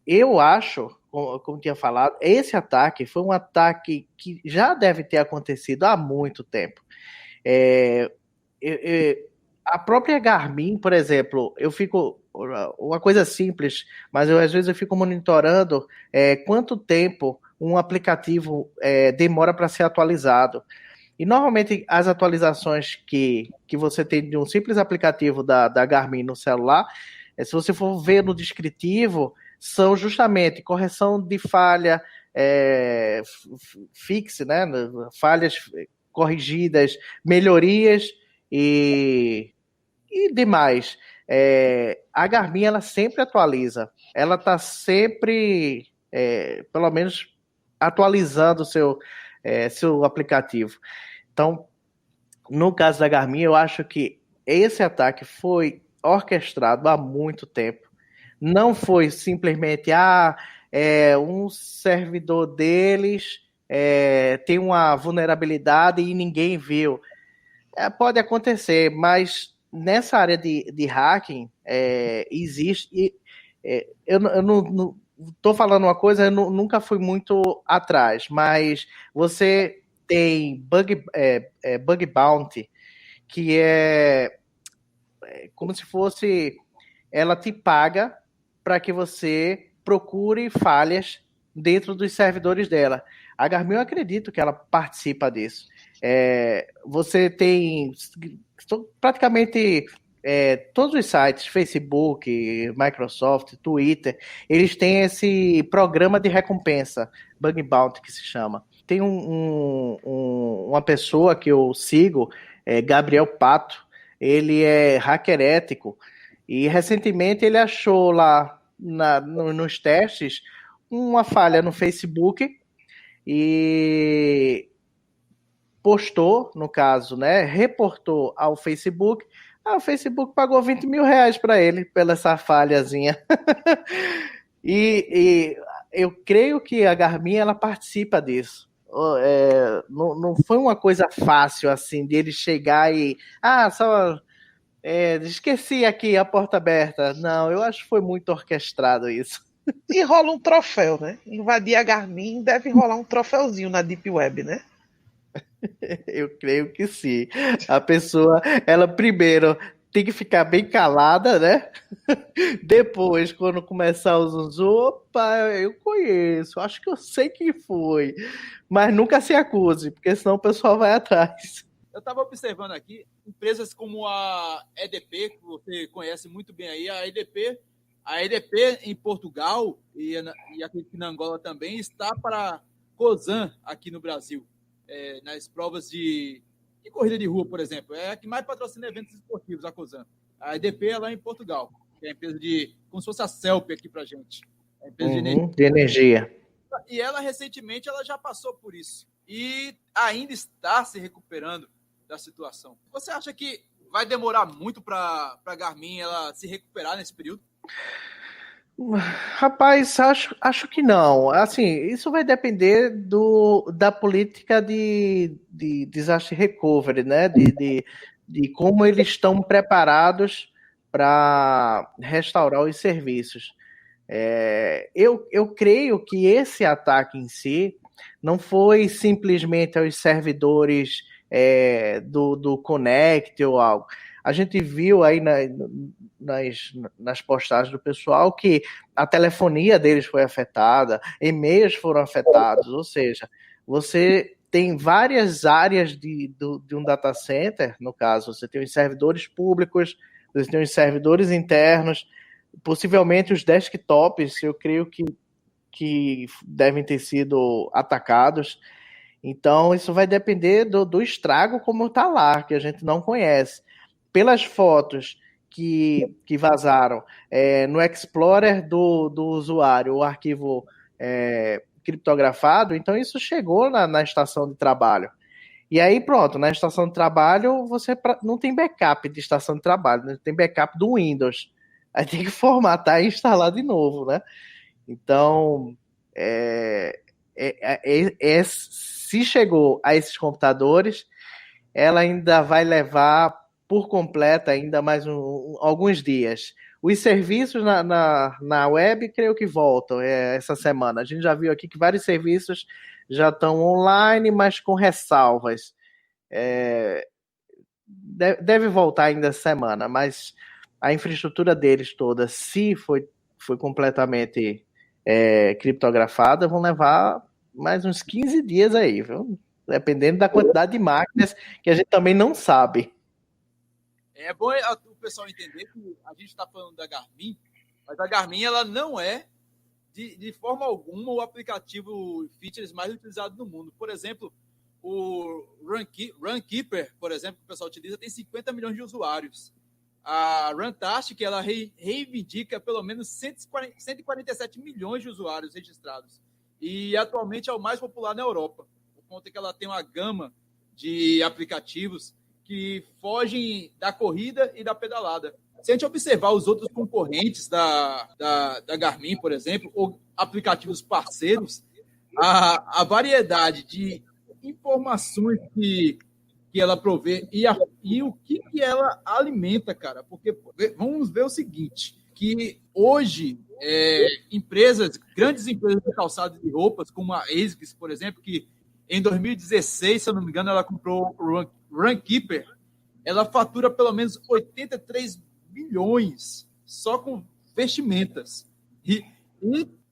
S3: Eu acho, como tinha falado, esse ataque foi um ataque que já deve ter acontecido há muito tempo. A própria Garmin, por exemplo, eu fico... Uma coisa simples, mas às vezes eu fico monitorando quanto tempo um aplicativo demora para ser atualizado. E normalmente as atualizações que você tem de um simples aplicativo da Garmin no celular, se você for ver no descritivo, são justamente correção de falha, fixe, né? Falhas corrigidas, melhorias e demais. A Garmin, ela sempre atualiza, ela está sempre, pelo menos, atualizando o seu aplicativo. Então, no caso da Garmin, eu acho que esse ataque foi orquestrado há muito tempo. Não foi simplesmente, um servidor deles tem uma vulnerabilidade e ninguém viu. Pode acontecer, mas nessa área de hacking existe. Eu não estou falando uma coisa, eu nunca fui muito atrás, mas você tem bug bounty, que como se fosse, ela te paga para que você procure falhas dentro dos servidores dela. A Garmin, eu acredito que ela participa disso. Você tem praticamente todos os sites, Facebook, Microsoft, Twitter, eles têm esse programa de recompensa, Bug Bounty, que se chama. Tem uma pessoa que eu sigo, Gabriel Pato, ele é hacker ético, e recentemente ele achou lá nos testes uma falha no Facebook e postou, no caso, né, reportou ao Facebook. O Facebook pagou 20 mil reais para ele pela essa falhazinha. e eu creio que a Garmin ela participa disso. Não foi uma coisa fácil assim dele chegar e esqueci aqui a porta aberta. Não, eu acho que foi muito orquestrado isso.
S2: E rola um troféu, né? Invadir a Garmin deve rolar um troféuzinho na Deep Web, né?
S3: Eu creio que sim. A pessoa, ela primeiro tem que ficar bem calada, né? Depois, quando começar os zunzu, opa, eu conheço, acho que eu sei quem foi. Mas nunca se acuse, porque senão o pessoal vai atrás.
S1: Eu estava observando aqui, empresas como a EDP, que você conhece muito bem aí, a EDP em Portugal e aqui na Angola também está para COSAN aqui no Brasil. Nas provas de corrida de rua, por exemplo. É a que mais patrocina eventos esportivos, a COSAN. A EDP é lá em Portugal, que é a empresa como se fosse a CELP aqui pra gente. É a empresa
S3: de energia.
S1: E ela, recentemente, ela já passou por isso. E ainda está se recuperando da situação. Você acha que vai demorar muito para a Garmin ela se recuperar nesse período?
S3: Rapaz, acho que não. Assim, isso vai depender da política de disaster recovery, né? De como eles estão preparados para restaurar os serviços. Eu creio que esse ataque em si não foi simplesmente aos servidores do Connect ou algo. A gente viu aí nas postagens do pessoal que a telefonia deles foi afetada, e-mails foram afetados, ou seja, você tem várias áreas de um data center, no caso, você tem os servidores públicos, você tem os servidores internos, possivelmente os desktops, eu creio que devem ter sido atacados. Então, isso vai depender do estrago como está lá, que a gente não conhece. Pelas fotos que vazaram no Explorer do usuário, o arquivo criptografado, então isso chegou na estação de trabalho. E aí, pronto, na estação de trabalho, você não tem backup de estação de trabalho, né? Tem backup do Windows. Aí tem que formatar e instalar de novo, né? Então, se chegou a esses computadores, ela ainda vai levar por completa ainda mais alguns dias. Os serviços na web, creio que voltam essa semana. A gente já viu aqui que vários serviços já estão online, mas com ressalvas. Deve voltar ainda essa semana, mas a infraestrutura deles toda, se foi completamente criptografada, vão levar mais uns 15 dias aí, viu? Dependendo da quantidade de máquinas que a gente também não sabe.
S1: É bom o pessoal entender que a gente está falando da Garmin, mas a Garmin ela não é, de forma alguma, o aplicativo features mais utilizado no mundo. Por exemplo, o Runkeeper, por exemplo, que o pessoal utiliza, tem 50 milhões de usuários. A Runtastic, ela reivindica pelo menos 147 milhões de usuários registrados. E atualmente é o mais popular na Europa, por conta que ela tem uma gama de aplicativos que fogem da corrida e da pedalada. Se a gente observar os outros concorrentes da Garmin, por exemplo, ou aplicativos parceiros, a variedade de informações que ela provê e o que ela alimenta, cara. Porque vamos ver o seguinte, que hoje grandes empresas de calçados de roupas, como a ASICS, por exemplo, que em 2016, se eu não me engano, ela comprou o Runkeeper, ela fatura pelo menos 83 bilhões só com vestimentas. E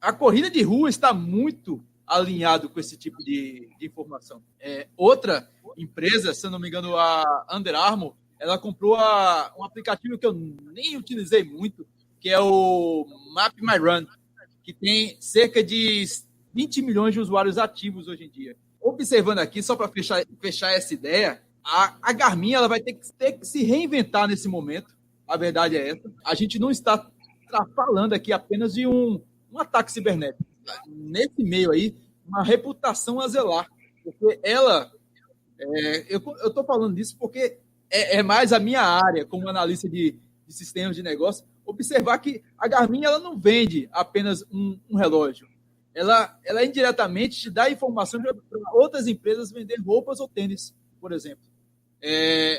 S1: a corrida de rua está muito alinhado com esse tipo de informação. Outra empresa, se eu não me engano, a Under Armour, ela comprou um aplicativo que eu nem utilizei muito, que é o Map My Run, que tem cerca de 20 milhões de usuários ativos hoje em dia. Observando aqui, só para fechar essa ideia, a Garmin ela vai ter que se reinventar nesse momento. A verdade é essa. A gente não está falando aqui apenas de um ataque cibernético. Nesse meio aí, uma reputação a zelar. Porque ela... eu estou falando disso porque é mais a minha área, como analista de sistemas de negócio, observar que a Garmin ela não vende apenas um relógio. Ela indiretamente te dá informação para outras empresas vender roupas ou tênis, por exemplo.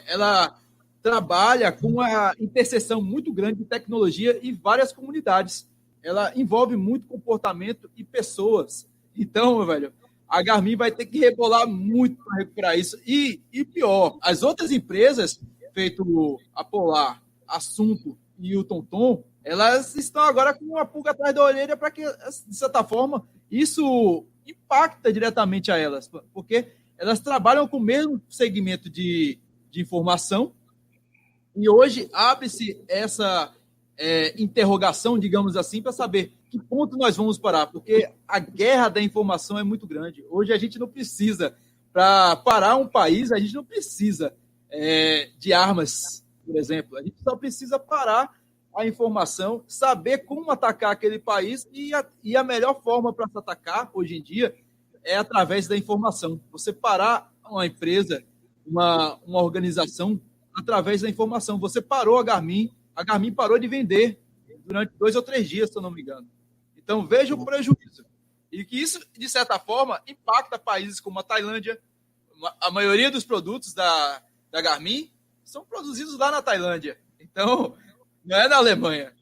S1: Ela trabalha com uma interseção muito grande de tecnologia e várias comunidades. Ela envolve muito comportamento e pessoas. Então, meu velho, a Garmin vai ter que rebolar muito para recuperar isso. E pior, as outras empresas, feito a Polar, Assunto e o TomTom, elas estão agora com uma pulga atrás da orelha para que, de certa forma, isso impacta diretamente a elas, porque elas trabalham com o mesmo segmento de informação e hoje abre-se essa interrogação, digamos assim, para saber que ponto nós vamos parar, porque a guerra da informação é muito grande. Hoje a gente não precisa, para parar um país, a gente não precisa de armas, por exemplo. A gente só precisa parar a informação, saber como atacar aquele país e a melhor forma para se atacar, hoje em dia, é através da informação. Você parar uma empresa, uma organização, através da informação. Você parou a Garmin parou de vender durante 2 ou 3 dias, se eu não me engano. Então, veja o prejuízo. E que isso, de certa forma, impacta países como a Tailândia. A maioria dos produtos da Garmin são produzidos lá na Tailândia. Então, não é na Alemanha.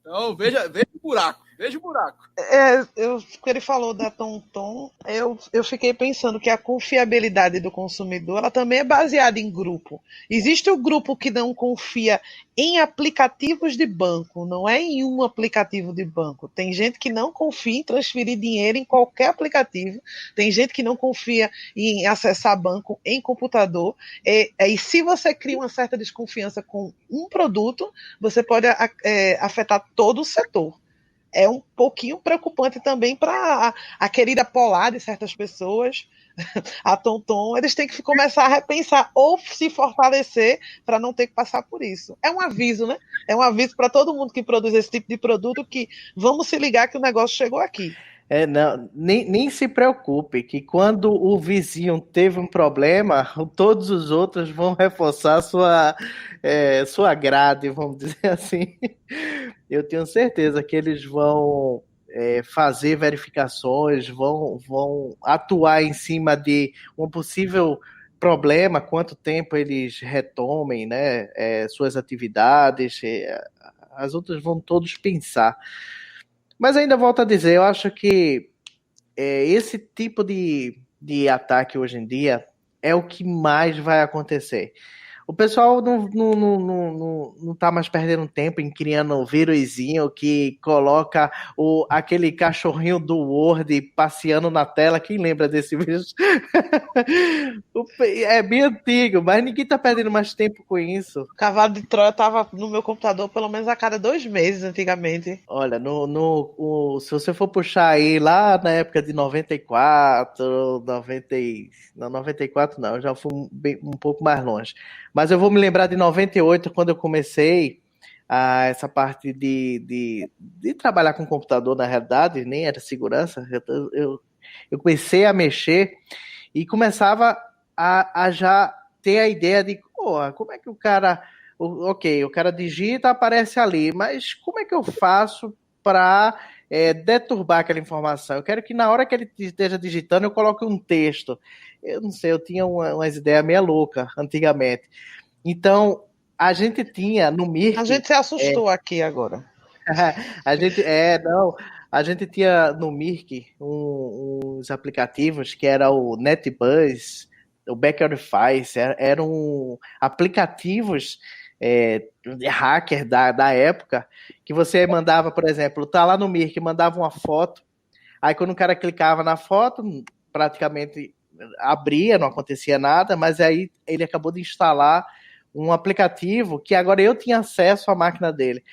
S1: Então, veja o buraco. Veja o buraco.
S2: Que ele falou da TomTom, eu fiquei pensando que a confiabilidade do consumidor ela também é baseada em grupo. Existe o grupo que não confia em aplicativos de banco, não é em um aplicativo de banco. Tem gente que não confia em transferir dinheiro em qualquer aplicativo, tem gente que não confia em acessar banco em computador. E se você cria uma certa desconfiança com um produto, você pode afetar todo o setor. É um pouquinho preocupante também para a querida Polar de certas pessoas, a TomTom. Eles têm que começar a repensar ou se fortalecer para não ter que passar por isso. É um aviso, né? É um aviso para todo mundo que produz esse tipo de produto que vamos se ligar que o negócio chegou aqui.
S3: Não, nem se preocupe, que quando o vizinho teve um problema, todos os outros vão reforçar sua grade, vamos dizer assim. Eu tenho certeza que eles vão fazer verificações, vão atuar em cima de um possível problema, quanto tempo eles retomem, né, suas atividades, as outras vão todos pensar. Mas ainda volto a dizer, eu acho que esse tipo de ataque hoje em dia é o que mais vai acontecer. O pessoal não tá mais perdendo tempo em criando um vírusinho que coloca aquele cachorrinho do Word passeando na tela. Quem lembra desse vírus? É bem antigo, mas ninguém tá perdendo mais tempo com isso.
S2: O cavalo de Troia tava no meu computador pelo menos a cada 2 meses antigamente.
S3: Olha, se você for puxar aí lá na época de 94, 94 não, eu já fui um pouco mais longe. Mas eu vou me lembrar de 98, quando eu comecei essa parte de trabalhar com computador, na realidade, nem era segurança. Eu comecei a mexer e começava a já ter a ideia de, como é que o cara digita, aparece ali, mas como é que eu faço para deturbar aquela informação? Eu quero que na hora que ele esteja digitando, eu coloque um texto. Eu não sei, eu tinha umas ideias meio loucas antigamente. Então, a gente tinha no Mirk...
S2: A gente se assustou aqui agora.
S3: A gente tinha no Mirk uns aplicativos que era o NetBuzz, o Backerifice, eram aplicativos hacker da época, que você mandava, por exemplo, tá lá no Mirk, mandava uma foto, aí quando o cara clicava na foto, praticamente abria, não acontecia nada, mas aí ele acabou de instalar um aplicativo que agora eu tinha acesso à máquina dele.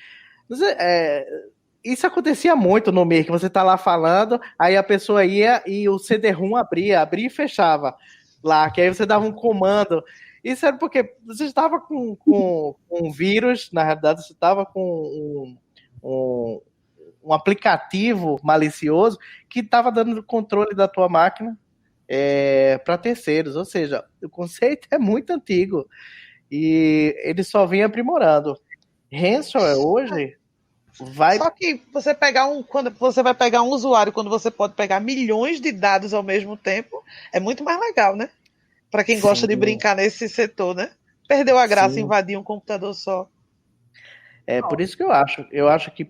S3: Isso acontecia muito no Mirk, você tá lá falando, aí a pessoa ia e o CD-ROM abria e fechava lá, que aí você dava um comando. Isso era porque você estava com um vírus, na realidade você estava com um aplicativo malicioso que estava dando controle da tua máquina para terceiros, ou seja, o conceito é muito antigo e ele só vem aprimorando. Ransomware hoje vai...
S2: Só que quando você vai pegar um usuário, quando você pode pegar milhões de dados ao mesmo tempo, é muito mais legal, né? Para quem gosta de brincar nesse setor, né? Perdeu a graça invadir um computador só.
S3: Por isso que eu acho que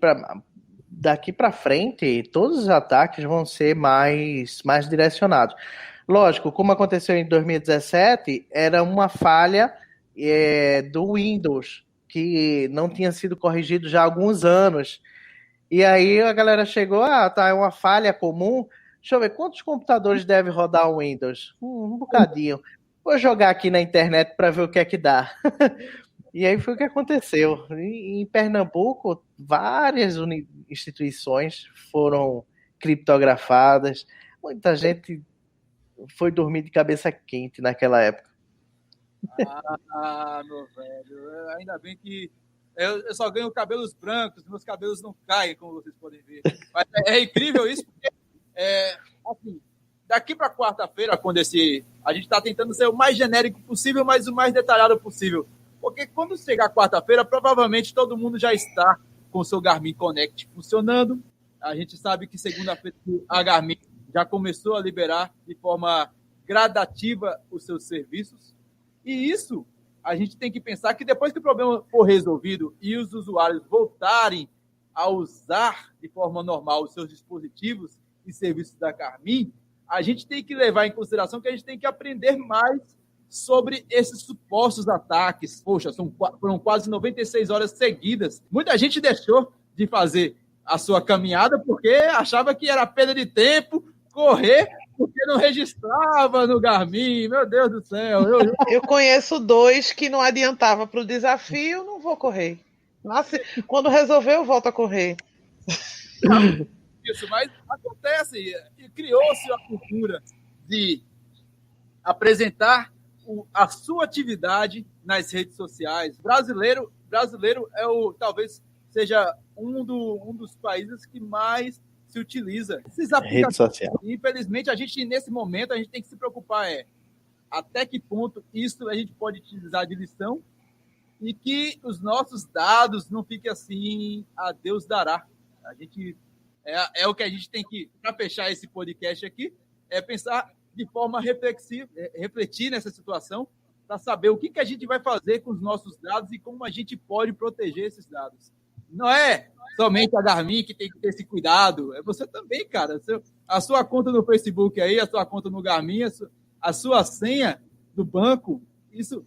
S3: daqui para frente todos os ataques vão ser mais direcionados. Lógico, como aconteceu em 2017, era uma falha do Windows, que não tinha sido corrigido já há alguns anos. E aí a galera chegou, tá, é uma falha comum. Deixa eu ver, quantos computadores deve rodar o Windows? Um bocadinho. Vou jogar aqui na internet para ver o que é que dá. E aí foi o que aconteceu. Em Pernambuco, várias instituições foram criptografadas. Muita gente foi dormir de cabeça quente naquela época.
S1: Meu velho, ainda bem que eu só ganho cabelos brancos, meus cabelos não caem, como vocês podem ver. Mas é incrível isso, porque assim, daqui para quarta-feira, quando a gente está tentando ser o mais genérico possível, mas o mais detalhado possível. Porque quando chegar quarta-feira, provavelmente todo mundo já está com o seu Garmin Connect funcionando. A gente sabe que segunda-feira a Garmin já começou a liberar de forma gradativa os seus serviços. E isso, a gente tem que pensar que depois que o problema for resolvido e os usuários voltarem a usar de forma normal os seus dispositivos e serviços da Garmin, a gente tem que levar em consideração que a gente tem que aprender mais sobre esses supostos ataques. Poxa, foram quase 96 horas seguidas. Muita gente deixou de fazer a sua caminhada porque achava que era perda de tempo correr porque não registrava no Garmin. Meu Deus do céu.
S2: Eu conheço 2 que não adiantava para o desafio, não vou correr. Nossa, quando resolver, eu volto a correr.
S1: Isso, mas acontece. Criou-se a cultura de apresentar a sua atividade nas redes sociais. Brasileiro talvez seja um dos países que mais se utiliza esses aplicativos. Infelizmente, nesse momento, a gente tem que se preocupar até que ponto isso a gente pode utilizar de lição e que os nossos dados não fiquem assim, a Deus dará. A gente é o que a gente tem que, para fechar esse podcast aqui, pensar de forma reflexiva, refletir nessa situação, para saber o que a gente vai fazer com os nossos dados e como a gente pode proteger esses dados. Não é somente a Garmin que tem que ter esse cuidado, é você também, cara. A sua conta no Facebook aí, a sua conta no Garmin, a sua senha do banco, isso,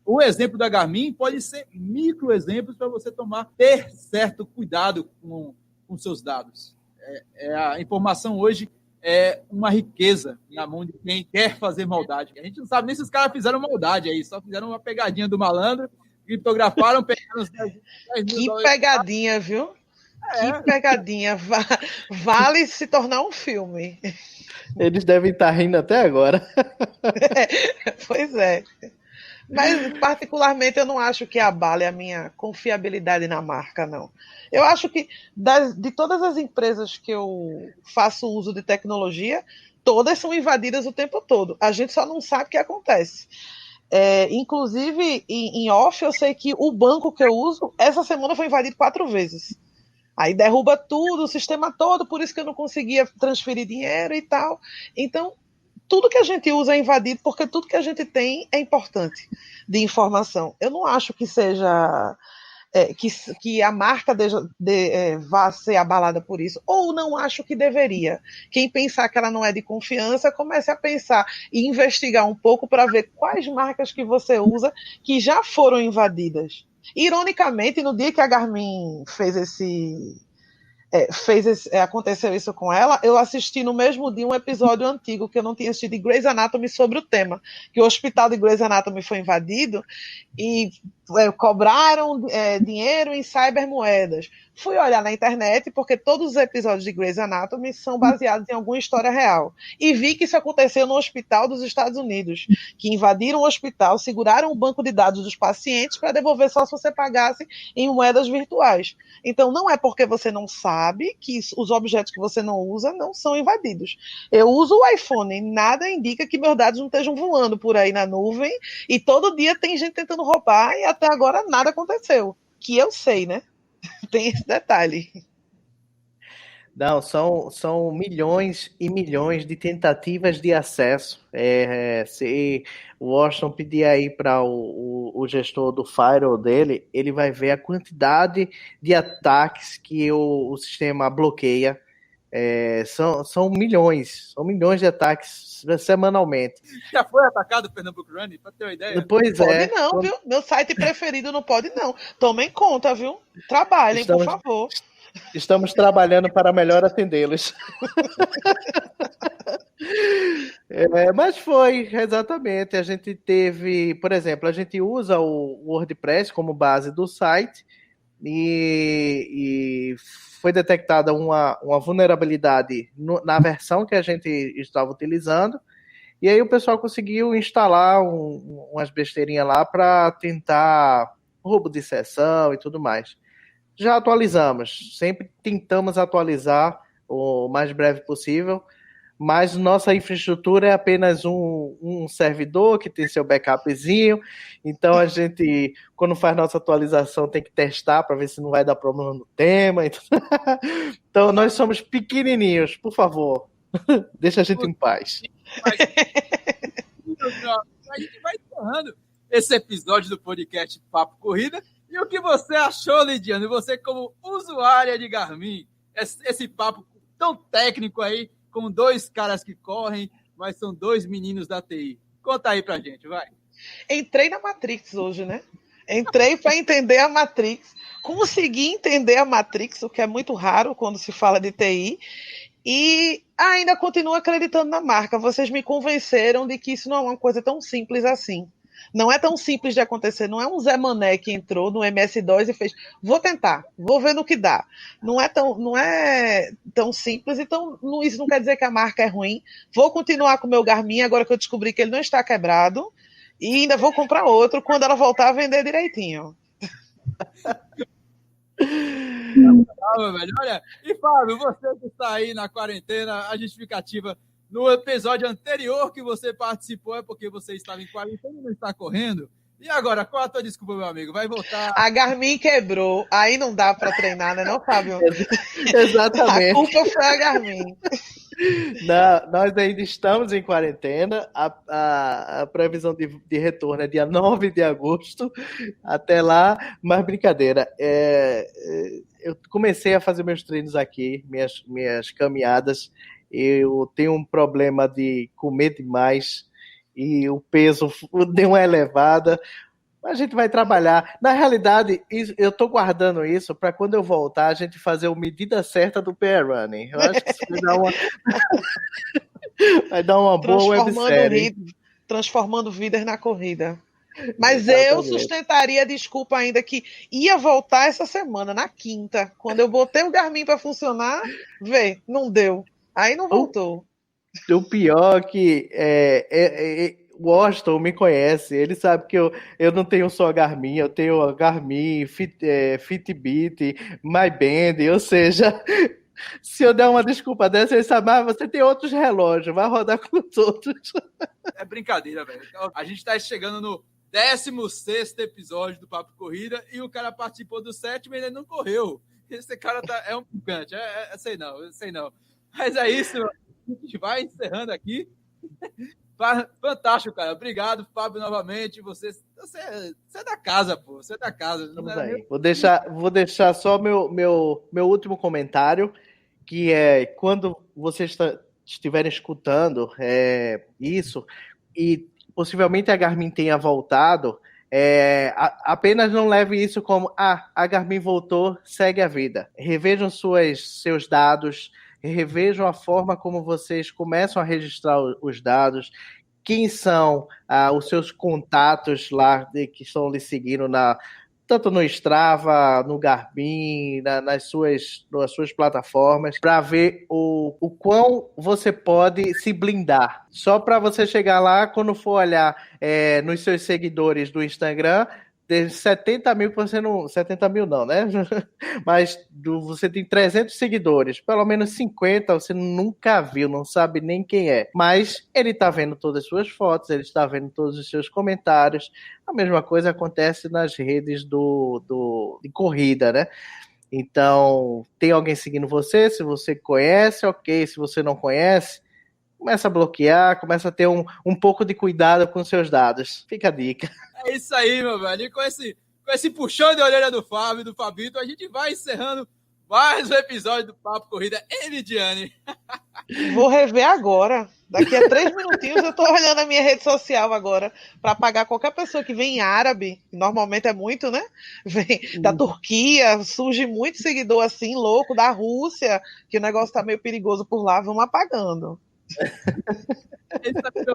S1: o exemplo da Garmin pode ser microexemplos para você ter certo cuidado com seus dados. A informação hoje é uma riqueza na mão de quem quer fazer maldade. A gente não sabe nem se os caras fizeram maldade aí, só fizeram uma pegadinha do malandro, criptografaram, pegaram os 10 mil
S2: dólares. Que pegadinha, viu? Que pegadinha. Vale se tornar um filme.
S3: Eles devem estar rindo até agora.
S2: Pois é. Mas, particularmente, eu não acho que abale a minha confiabilidade na marca, não. Eu acho que, de todas as empresas que eu faço uso de tecnologia, todas são invadidas o tempo todo. A gente só não sabe o que acontece. Inclusive, em off, eu sei que o banco que eu uso, essa semana foi invadido 4 vezes. Aí derruba tudo, o sistema todo, por isso que eu não conseguia transferir dinheiro e tal. Então, tudo que a gente usa é invadido, porque tudo que a gente tem é importante de informação. Eu não acho que seja que a marca vá ser abalada por isso, ou não acho que deveria. Quem pensar que ela não é de confiança, comece a pensar e investigar um pouco para ver quais marcas que você usa que já foram invadidas. Ironicamente, no dia que a Garmin aconteceu isso com ela, eu assisti no mesmo dia um episódio antigo que eu não tinha assistido de Grey's Anatomy sobre o tema, que o hospital de Grey's Anatomy foi invadido e cobraram dinheiro em cybermoedas. Fui olhar na internet, porque todos os episódios de Grey's Anatomy são baseados em alguma história real. E vi que isso aconteceu no hospital dos Estados Unidos, que invadiram o hospital, seguraram o banco de dados dos pacientes para devolver só se você pagasse em moedas virtuais. Então, não é porque você não sabe que os objetos que você não usa não são invadidos. Eu uso o iPhone, nada indica que meus dados não estejam voando por aí na nuvem, e todo dia tem gente tentando roubar, e até agora nada aconteceu. Que eu sei, né? Tem esse detalhe.
S3: Não, são milhões e milhões de tentativas de acesso. Se o Washington pedir aí para o gestor do firewall dele, ele vai ver a quantidade de ataques que o sistema bloqueia. São milhões de ataques semanalmente.
S1: Já foi atacado o Pernambuco Running, para ter uma ideia?
S3: Pois
S2: pode não, viu? Meu site preferido não pode não. Tomem conta, viu? Trabalhem, por favor.
S3: Estamos trabalhando para melhor atendê-los. Mas foi, exatamente. A gente teve, por exemplo, a gente usa o WordPress como base do site e foi detectada uma vulnerabilidade na versão que a gente estava utilizando, e aí o pessoal conseguiu instalar umas besteirinhas lá para tentar roubo de sessão e tudo mais. Já atualizamos, sempre tentamos atualizar o mais breve possível, mas nossa infraestrutura é apenas um servidor que tem seu backupzinho, então a gente, quando faz nossa atualização, tem que testar para ver se não vai dar problema no tema. Então nós somos pequenininhos, por favor, deixa a gente em paz.
S1: A gente vai encerrando esse episódio do podcast Papo Corrida. E o que você achou, Lidiane? Você, como usuária de Garmin, esse papo tão técnico aí, com dois caras que correm, mas são dois meninos da TI. Conta aí pra gente, vai.
S2: Entrei na Matrix hoje, né? Entrei para entender a Matrix. Consegui entender a Matrix, o que é muito raro quando se fala de TI. E ainda continuo acreditando na marca. Vocês me convenceram de que isso não é uma coisa tão simples assim. Não é tão simples de acontecer, não é um Zé Mané que entrou no MS-DOS e fez, vou tentar, vou ver no que dá. Não é tão simples, então isso não quer dizer que a marca é ruim. Vou continuar com o meu Garmin, agora que eu descobri que ele não está quebrado, e ainda vou comprar outro quando ela voltar a vender direitinho.
S1: Velho. Olha, e Fábio, você que está aí na quarentena, a justificativa no episódio anterior que você participou é porque você estava em quarentena e não está correndo. E agora, qual a tua desculpa, meu amigo? Vai voltar?
S2: A Garmin quebrou, aí não dá para treinar, né, não, Fábio?
S3: Exatamente.
S2: A culpa foi a Garmin.
S3: Não, nós ainda estamos em quarentena. A previsão de retorno é dia 9 de agosto. Até lá, mas brincadeira. Eu comecei a fazer meus treinos aqui, minhas caminhadas. Eu tenho um problema de comer demais e o peso deu uma elevada. A gente vai trabalhar. Na realidade, eu estou guardando isso para quando eu voltar, a gente fazer a medida certa do PR Running. Eu acho que isso vai dar uma boa websérie.
S2: Transformando vidas na corrida. Mas eu sustentaria a desculpa ainda que ia voltar essa semana, na quinta. Quando eu botei o Garmin para funcionar, não deu. Aí não voltou.
S3: O pior que o Washington me conhece, ele sabe que eu não tenho só a Garmin, eu tenho a Garmin, Fitbit, MyBand, ou seja, se eu der uma desculpa dessa, ele sabe, você tem outros relógios, vai rodar com os outros.
S1: É brincadeira, velho. A gente tá chegando no 16º episódio do Papo Corrida e o cara participou do 7º e ele não correu. Esse cara é um picante, sei não. Mas é isso, a gente vai encerrando aqui. Fantástico, cara. Obrigado, Fábio, novamente. Você é da casa, pô. Você é da casa.
S3: Vamos aí. Vou deixar só meu último comentário, que é quando vocês estiverem escutando isso, e possivelmente a Garmin tenha voltado, apenas não leve isso como a Garmin voltou, segue a vida. Revejam seus dados, revejam a forma como vocês começam a registrar os dados, quem são os seus contatos lá que estão lhe seguindo tanto no Strava, no Garmin, nas suas plataformas, para ver o quão você pode se blindar. Só para você chegar lá, quando for olhar nos seus seguidores do Instagram, de 70 mil que você não... 70 mil não, né? Mas você tem 300 seguidores, pelo menos 50 você nunca viu, não sabe nem quem é. Mas ele está vendo todas as suas fotos, ele está vendo todos os seus comentários. A mesma coisa acontece nas redes de corrida, né? Então, tem alguém seguindo você, se você conhece, ok. Se você não conhece, começa a bloquear, começa a ter um pouco de cuidado com seus dados. Fica a dica.
S1: É isso aí, meu velho. E com esse puxão de orelha do Fábio e do Fabito, a gente vai encerrando mais um episódio do Papo Corrida em Lidiane.
S2: Vou rever agora. Daqui a 3 minutinhos eu tô olhando a minha rede social agora para pagar qualquer pessoa que vem em árabe, que normalmente é muito, né? Vem da Turquia, surge muito seguidor assim, louco, da Rússia, que o negócio tá meio perigoso por lá, vamos apagando.
S1: E galera,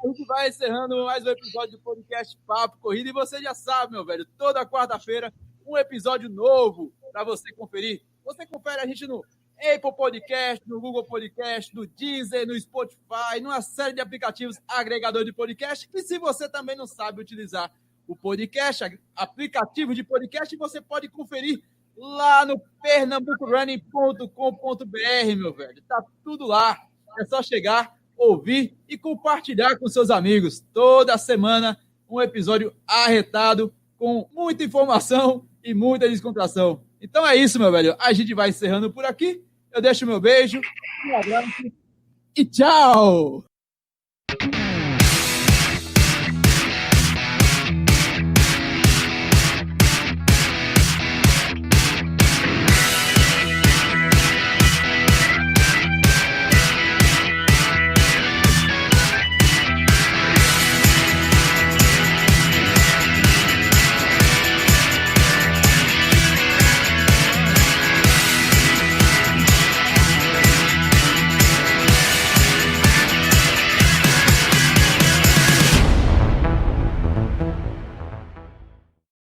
S1: a gente vai encerrando mais um episódio do podcast Papo Corrida. E você já sabe, meu velho, toda quarta-feira um episódio novo para você conferir. Você confere a gente no Apple Podcast, no Google Podcast, no Deezer, no Spotify, numa série de aplicativos agregador de podcast. E se você também não sabe utilizar o podcast, aplicativo de podcast, você pode conferir lá no pernambucorunning.com.br, meu velho. Tá tudo lá. É só chegar, ouvir e compartilhar com seus amigos. Toda semana, um episódio arretado, com muita informação e muita descontração. Então é isso, meu velho. A gente vai encerrando por aqui. Eu deixo meu beijo, um abraço e tchau!